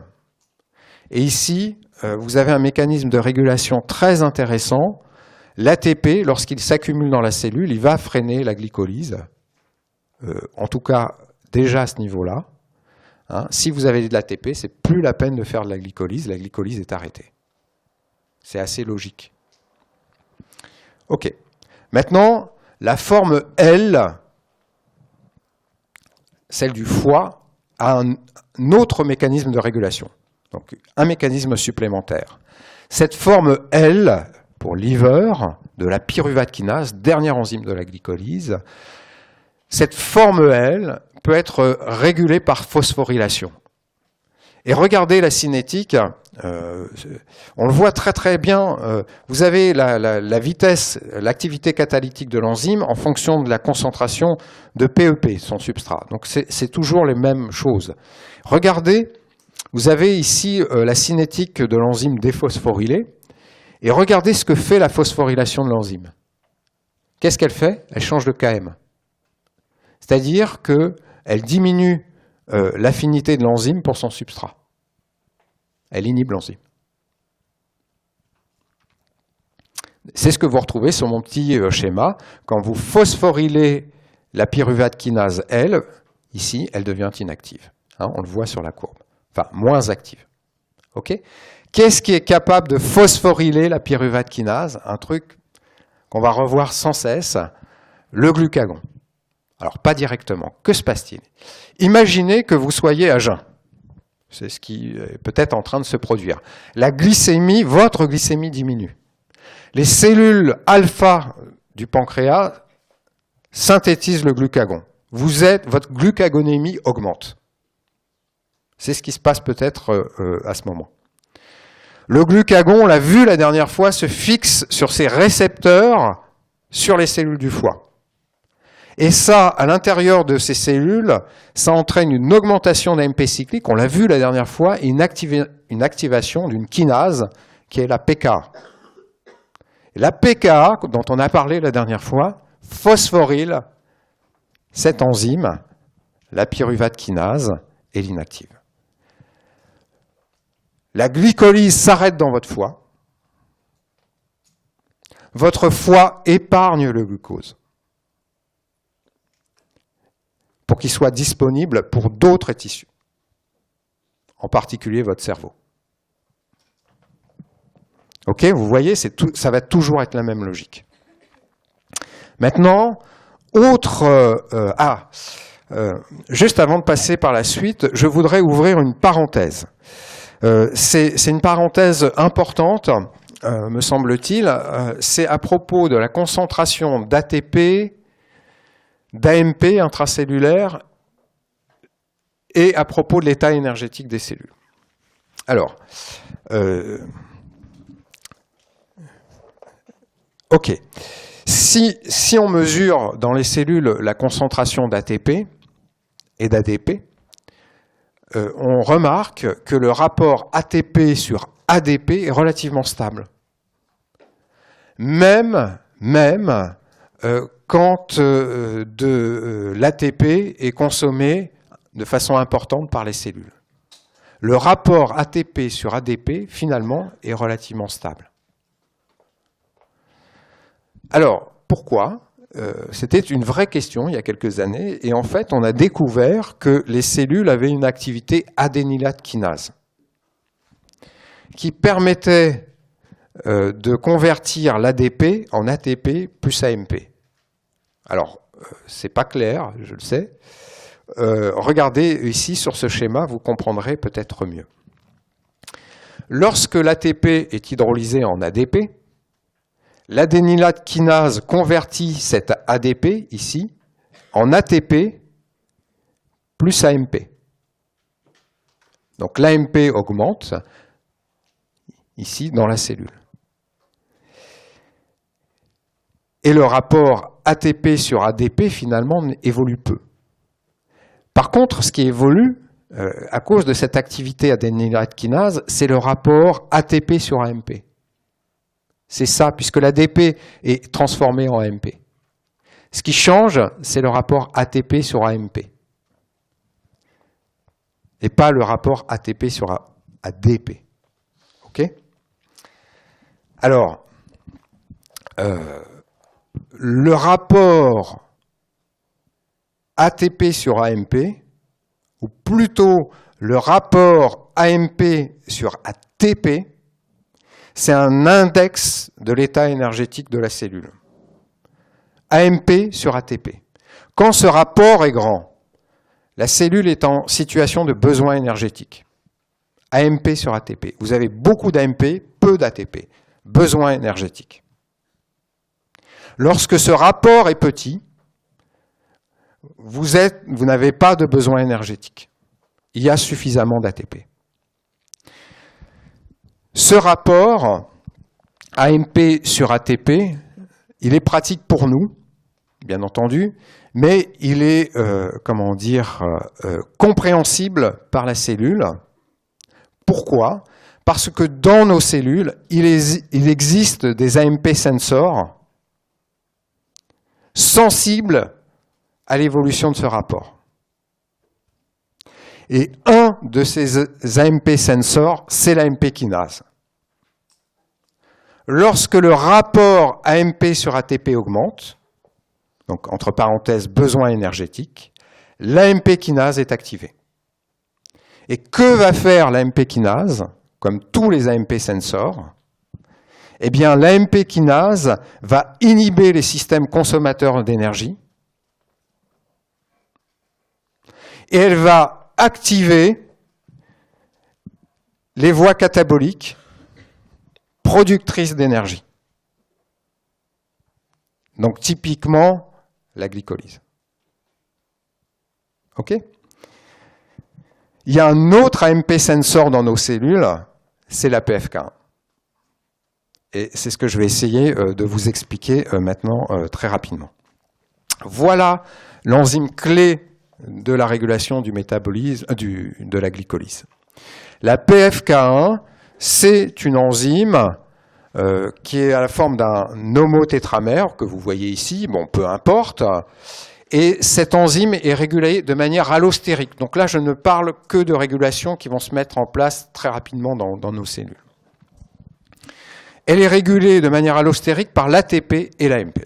Et ici, vous avez un mécanisme de régulation très intéressant. L'ATP, lorsqu'il s'accumule dans la cellule, il va freiner la glycolyse. En tout cas, déjà à ce niveau-là. Hein, si vous avez de l'ATP, c'est plus la peine de faire de la glycolyse est arrêtée. C'est assez logique. OK. Maintenant, la forme L, celle du foie, a un autre mécanisme de régulation, donc un mécanisme supplémentaire. Cette forme L, pour liver, de la pyruvate kinase, dernière enzyme de la glycolyse, cette forme L peut être régulée par phosphorylation. Et regardez la cinétique, on le voit très très bien, vous avez la vitesse, l'activité catalytique de l'enzyme en fonction de la concentration de PEP, son substrat. Donc c'est toujours les mêmes choses. Regardez, vous avez ici la cinétique de l'enzyme déphosphorylée, et regardez ce que fait la phosphorylation de l'enzyme. Qu'est-ce qu'elle fait? Elle change de Km. C'est-à-dire qu'elle diminue l'affinité de l'enzyme pour son substrat. Elle inhibe l'enzyme. C'est ce que vous retrouvez sur mon petit schéma. Quand vous phosphorylez la pyruvate kinase L, ici, elle devient inactive. Hein, on le voit sur la courbe. Enfin, moins active. Okay, qu'est-ce qui est capable de phosphoryler la pyruvate kinase? Un truc qu'on va revoir sans cesse, le glucagon. Alors, pas directement. Que se passe-t-il? Imaginez que vous soyez à jeun. C'est ce qui est peut-être en train de se produire. La glycémie, votre glycémie diminue. Les cellules alpha du pancréas synthétisent le glucagon. Votre glucagonémie augmente. C'est ce qui se passe peut-être à ce moment. Le glucagon, on l'a vu la dernière fois, se fixe sur ses récepteurs sur les cellules du foie. Et ça, à l'intérieur de ces cellules, ça entraîne une augmentation d'AMP cyclique, on l'a vu la dernière fois, et une activation d'une kinase qui est la PKA. Et la PKA, dont on a parlé la dernière fois, phosphoryle cette enzyme, la pyruvate kinase, est l'inactive. La glycolyse s'arrête dans votre foie. Votre foie épargne le glucose pour qu'il soit disponible pour d'autres tissus, en particulier votre cerveau. Ok, vous voyez, ça va toujours être la même logique. Maintenant, juste avant de passer par la suite, je voudrais ouvrir une parenthèse. C'est une parenthèse importante, me semble-t-il. C'est à propos de la concentration d'ATP, d'AMP intracellulaire et à propos de l'état énergétique des cellules. Alors, ok. Si on mesure dans les cellules la concentration d'ATP et d'ADP, on remarque que le rapport ATP sur ADP est relativement stable. Même quand de l'ATP est consommé de façon importante par les cellules. Le rapport ATP sur ADP, finalement, est relativement stable. Alors, pourquoi ? C'était une vraie question il y a quelques années, et en fait, on a découvert que les cellules avaient une activité adénylate kinase qui permettait de convertir l'ADP en ATP plus AMP. Alors, c'est pas clair, je le sais. Regardez ici sur ce schéma, vous comprendrez peut-être mieux. Lorsque l'ATP est hydrolysé en ADP, l'adénylate kinase convertit cet ADP, ici, en ATP plus AMP. Donc l'AMP augmente, ici, dans la cellule. Et le rapport ATP sur ADP, finalement, évolue peu. Par contre, ce qui évolue, à cause de cette activité adénylate kinase, c'est le rapport ATP sur AMP. C'est ça, puisque l'ADP est transformé en AMP. Ce qui change, c'est le rapport ATP sur AMP. Et pas le rapport ATP sur ADP. OK ? Alors, le rapport ATP sur AMP, ou plutôt le rapport AMP sur ATP, c'est un index de l'état énergétique de la cellule. AMP sur ATP. Quand ce rapport est grand, la cellule est en situation de besoin énergétique. AMP sur ATP. Vous avez beaucoup d'AMP, peu d'ATP. Besoin énergétique. Lorsque ce rapport est petit, vous n'avez pas de besoin énergétique. Il y a suffisamment d'ATP. Ce rapport AMP sur ATP, il est pratique pour nous, bien entendu, mais il est, compréhensible par la cellule. Pourquoi ? Parce que dans nos cellules, il existe des AMP sensors sensibles à l'évolution de ce rapport. Et un de ces AMP sensors, c'est l'AMP kinase. Lorsque le rapport AMP sur ATP augmente, donc entre parenthèses besoin énergétique, l'AMP kinase est activée. Et que va faire l'AMP kinase, comme tous les AMP sensors ? Eh bien, l'AMP kinase va inhiber les systèmes consommateurs d'énergie et elle va activer les voies cataboliques productrices d'énergie. Donc, typiquement, la glycolyse. OK ? Il y a un autre AMP sensor dans nos cellules, c'est la PFK1. Et c'est ce que je vais essayer de vous expliquer maintenant très rapidement. Voilà l'enzyme clé de la régulation du métabolisme, de la glycolyse. La PFK1, c'est une enzyme qui est à la forme d'un homotétramère, que vous voyez ici, bon, peu importe, Et cette enzyme est régulée de manière allostérique. Donc là, je ne parle que de régulations qui vont se mettre en place très rapidement dans nos cellules. Elle est régulée de manière allostérique par l'ATP et l'AMP.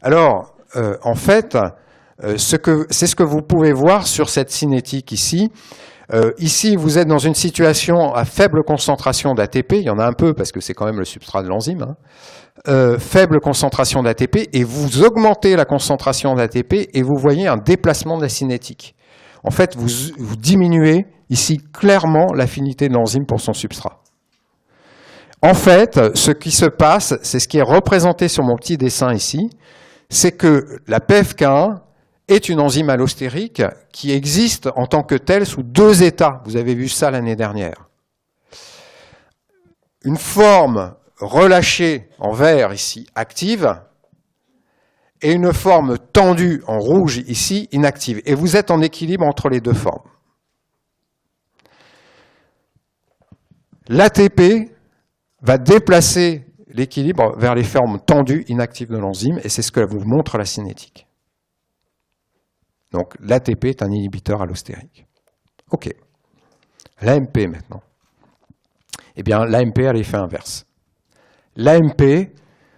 Alors, en fait, c'est ce que vous pouvez voir sur cette cinétique ici. Ici, vous êtes dans une situation à faible concentration d'ATP. Il y en a un peu parce que c'est quand même le substrat de l'enzyme. Hein. Faible concentration d'ATP, et vous augmentez la concentration d'ATP et vous voyez un déplacement de la cinétique. En fait, vous diminuez ici clairement l'affinité de l'enzyme pour son substrat. En fait, ce qui se passe, c'est ce qui est représenté sur mon petit dessin ici, c'est que la PFK1 est une enzyme allostérique qui existe en tant que telle sous deux états. Vous avez vu ça l'année dernière. Une forme relâchée en vert ici, active, et une forme tendue en rouge ici, inactive. Et vous êtes en équilibre entre les deux formes. L'ATP va déplacer l'équilibre vers les formes tendues, inactives de l'enzyme, et c'est ce que vous montre la cinétique. Donc l'ATP est un inhibiteur allostérique. OK. L'AMP maintenant. Eh bien, l'AMP a l'effet inverse. L'AMP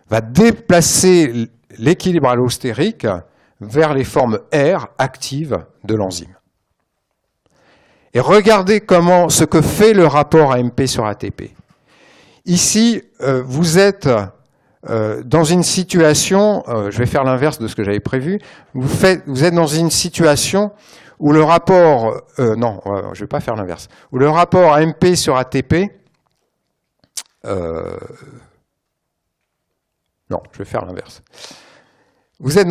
va déplacer l'équilibre allostérique vers les formes R actives de l'enzyme. Et regardez ce que fait le rapport AMP sur ATP. Ici, vous êtes dans une situation, je vais faire l'inverse de ce que j'avais prévu, vous êtes dans une situation où le rapport, non, je ne vais pas faire l'inverse, où le rapport AMP sur ATP, non, je vais faire l'inverse. Vous êtes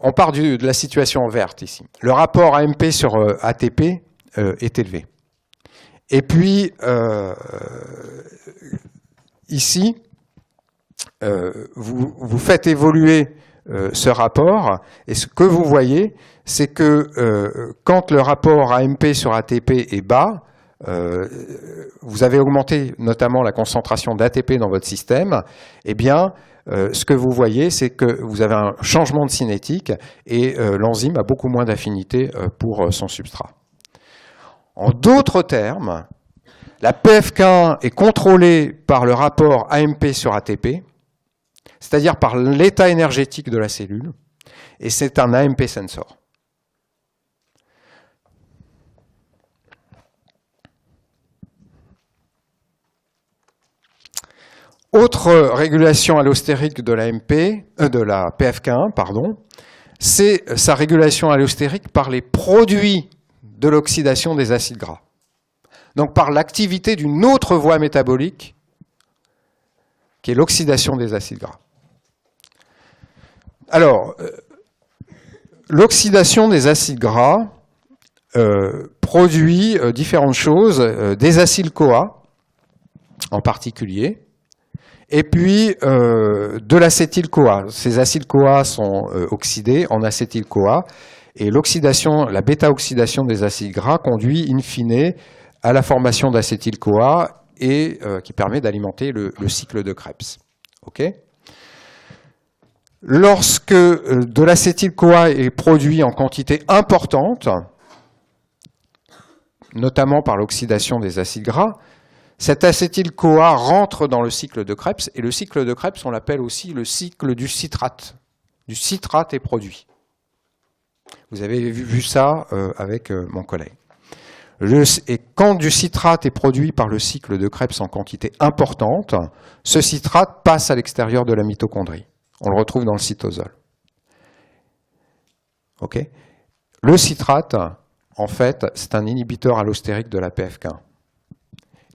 on part de la situation verte ici. Le rapport AMP sur ATP est élevé. Et puis, ici, vous faites évoluer ce rapport, et ce que vous voyez, c'est que quand le rapport AMP sur ATP est bas, vous avez augmenté notamment la concentration d'ATP dans votre système, eh bien, ce que vous voyez, c'est que vous avez un changement de cinétique et l'enzyme a beaucoup moins d'affinité pour son substrat. En d'autres termes, la PFK1 est contrôlée par le rapport AMP sur ATP, c'est-à-dire par l'état énergétique de la cellule, et c'est un AMP sensor. Autre régulation allostérique de la PFK1, pardon, c'est sa régulation allostérique par les produits de l'oxydation des acides gras. Donc par l'activité d'une autre voie métabolique, qui est l'oxydation des acides gras. Alors, l'oxydation des acides gras produit différentes choses, des acyl-CoA en particulier, et puis de l'acétyl-CoA. Ces acyl-CoA sont oxydés en acétyl-CoA, et l'oxydation, la bêta-oxydation des acides gras conduit in fine à la formation d'acétyl-CoA et qui permet d'alimenter le cycle de Krebs. Okay ? Lorsque de l'acétyl-CoA est produit en quantité importante, notamment par l'oxydation des acides gras, cet acétyl-CoA rentre dans le cycle de Krebs, et le cycle de Krebs, on l'appelle aussi le cycle du citrate. Du citrate est produit. Vous avez vu ça avec mon collègue. Et quand du citrate est produit par le cycle de Krebs en quantité importante, ce citrate passe à l'extérieur de la mitochondrie. On le retrouve dans le cytosol. Okay ? Le citrate, en fait, c'est un inhibiteur allostérique de la PFK1.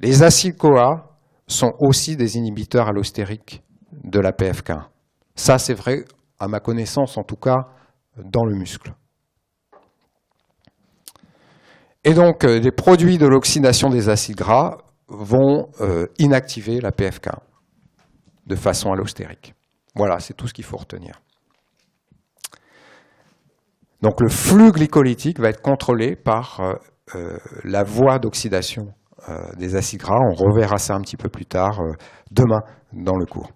Les acyl-CoA sont aussi des inhibiteurs allostériques de la PFK1. Ça, c'est vrai, à ma connaissance, en tout cas, dans le muscle. Et donc, les produits de l'oxydation des acides gras vont inactiver la PFK1 de façon allostérique. Voilà, c'est tout ce qu'il faut retenir. Donc, le flux glycolytique va être contrôlé par la voie d'oxydation des acides gras. On reverra ça un petit peu plus tard, demain, dans le cours.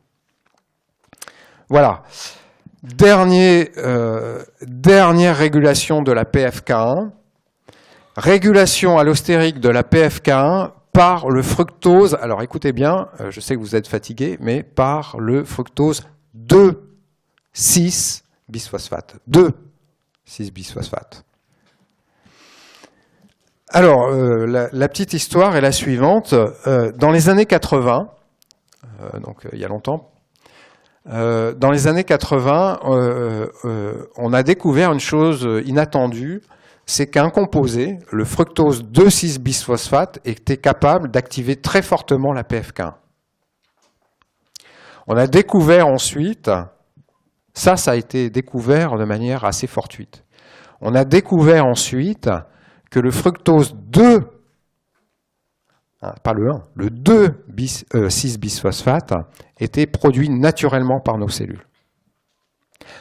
Voilà. Dernière régulation de la PFK1, régulation allostérique de la PFK1 par le fructose, alors écoutez bien, je sais que vous êtes fatigués, mais par le fructose 2,6-bisphosphate. 2,6-bisphosphate. Alors, la petite histoire est la suivante. Dans les années 80, donc il y a longtemps, dans les années 80, on a découvert une chose inattendue, c'est qu'un composé, le fructose 2,6-bisphosphate, était capable d'activer très fortement la PFK1. On a découvert ensuite, ça a été découvert de manière assez fortuite, on a découvert ensuite que le fructose 2, pas le 1, le 2,6-bisphosphate était produit naturellement par nos cellules.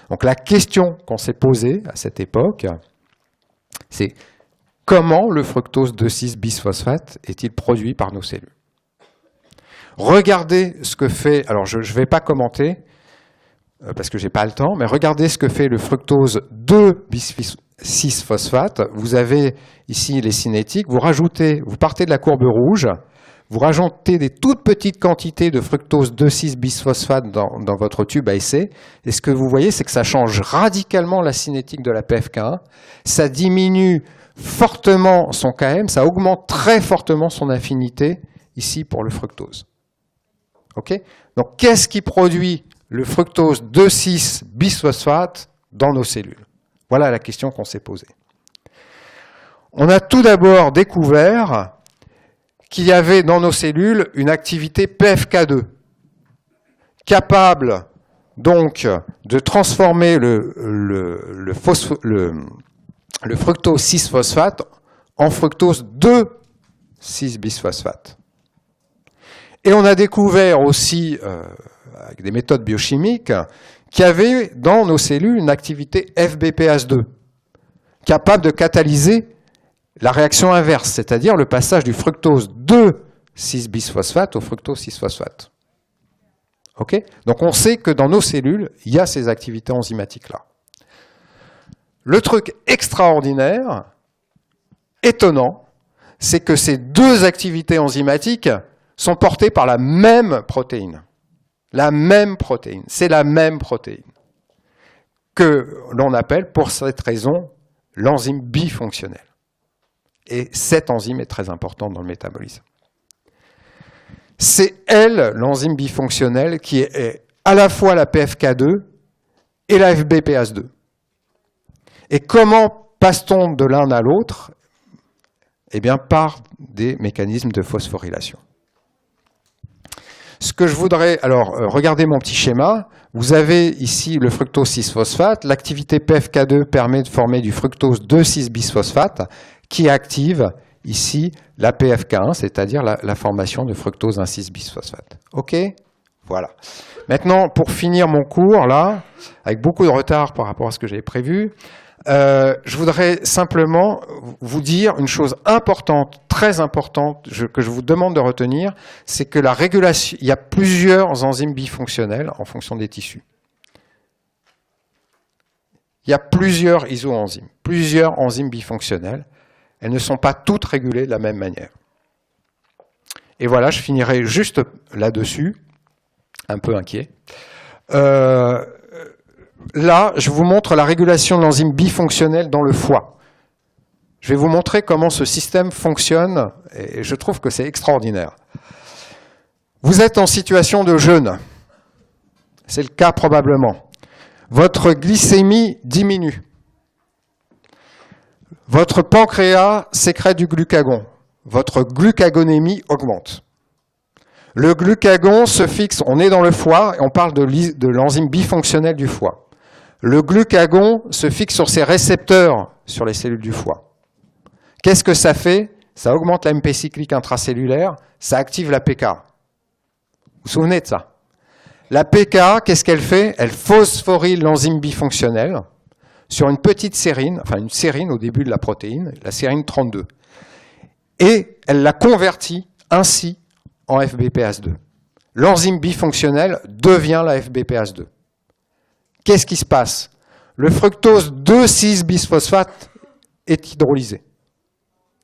Donc la question qu'on s'est posée à cette époque, c'est comment le fructose 2,6-bisphosphate est-il produit par nos cellules? Regardez ce que fait, alors je ne vais pas commenter, parce que je n'ai pas le temps, mais regardez ce que fait le fructose 2,6-phosphate. Vous avez ici les cinétiques, vous partez de la courbe rouge, vous rajoutez des toutes petites quantités de fructose 2,6-bisphosphate dans votre tube à essai, et ce que vous voyez, c'est que ça change radicalement la cinétique de la PFK1, ça diminue fortement son Km, ça augmente très fortement son affinité, ici pour le fructose. Okay ? Donc qu'est-ce qui produit le fructose 2,6-bisphosphate dans nos cellules? Voilà la question qu'on s'est posée. On a tout d'abord découvert qu'il y avait dans nos cellules une activité PFK2, capable donc de transformer le fructose 6-phosphate en fructose 2,6-bisphosphate. Et on a découvert aussi, avec des méthodes biochimiques, qu'il y avait dans nos cellules une activité FBPase2, capable de catalyser la réaction inverse, c'est-à-dire le passage du fructose 2,6-bisphosphate au fructose 6-phosphate. Okay ? Donc on sait que dans nos cellules, il y a ces activités enzymatiques-là. Le truc extraordinaire, étonnant, c'est que ces deux activités enzymatiques sont portées par la même protéine. La même protéine. C'est la même protéine que l'on appelle, pour cette raison, l'enzyme bifonctionnelle. Et cette enzyme est très importante dans le métabolisme. C'est elle, l'enzyme bifonctionnelle, qui est à la fois la PFK2 et la FBPase2. Et comment passe-t-on de l'un à l'autre? Eh bien, par des mécanismes de phosphorylation. Ce que je voudrais... Alors, regardez mon petit schéma. Vous avez ici le fructose 6-phosphate. L'activité PFK2 permet de former du fructose 2,6-bisphosphate qui active ici la PFK1, c'est-à-dire la formation de fructose 1,6-bisphosphate. OK? Voilà. Maintenant, pour finir mon cours, là, avec beaucoup de retard par rapport à ce que j'avais prévu, je voudrais simplement vous dire une chose importante, très importante, que je vous demande de retenir, c'est que la régulation, il y a plusieurs enzymes bifonctionnelles en fonction des tissus. Il y a plusieurs isoenzymes, plusieurs enzymes bifonctionnelles. Elles ne sont pas toutes régulées de la même manière. Et voilà, je finirai juste là-dessus, un peu inquiet. Là, je vous montre la régulation de l'enzyme bifonctionnelle dans le foie. Je vais vous montrer comment ce système fonctionne, et je trouve que c'est extraordinaire. Vous êtes en situation de jeûne. C'est le cas probablement. Votre glycémie diminue. Votre pancréas sécrète du glucagon. Votre glucagonémie augmente. Le glucagon se fixe, on est dans le foie, et on parle de l'enzyme bifonctionnelle du foie. Le glucagon se fixe sur ses récepteurs sur les cellules du foie. Qu'est-ce que ça fait? Ça augmente l'AMP cyclique intracellulaire, ça active la PK. Vous vous souvenez de ça? La PK, qu'est-ce qu'elle fait? Elle phosphoryle l'enzyme bifonctionnelle sur une petite sérine, enfin une sérine au début de la protéine, la sérine 32. Et elle la convertit ainsi en FBPase2. L'enzyme bifonctionnelle devient la FBPase2. qu'est-ce qui se passe? Le fructose 2,6-bisphosphate est hydrolysé,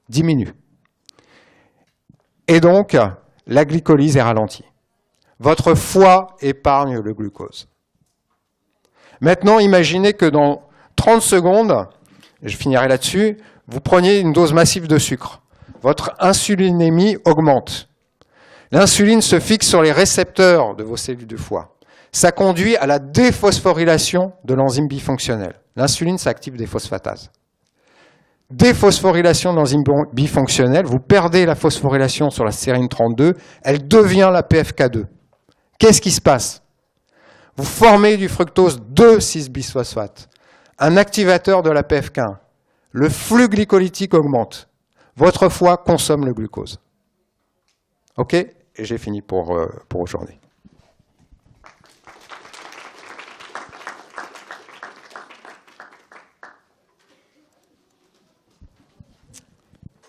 diminue. Et donc, la glycolyse est ralentie. Votre foie épargne le glucose. Maintenant, imaginez que dans 30 secondes, je finirai là-dessus, vous preniez une dose massive de sucre. Votre insulinémie augmente. L'insuline se fixe sur les récepteurs de vos cellules du foie. Ça conduit à la déphosphorylation de l'enzyme bifonctionnelle. L'insuline, ça active des phosphatases. Déphosphorylation de l'enzyme bifonctionnelle, vous perdez la phosphorylation sur la sérine 32, elle devient la PFK2. Qu'est-ce qui se passe? Vous formez du fructose 2,6-bisphosphate, un activateur de la PFK1. Le flux glycolytique augmente. Votre foie consomme le glucose. OK? Et j'ai fini pour aujourd'hui.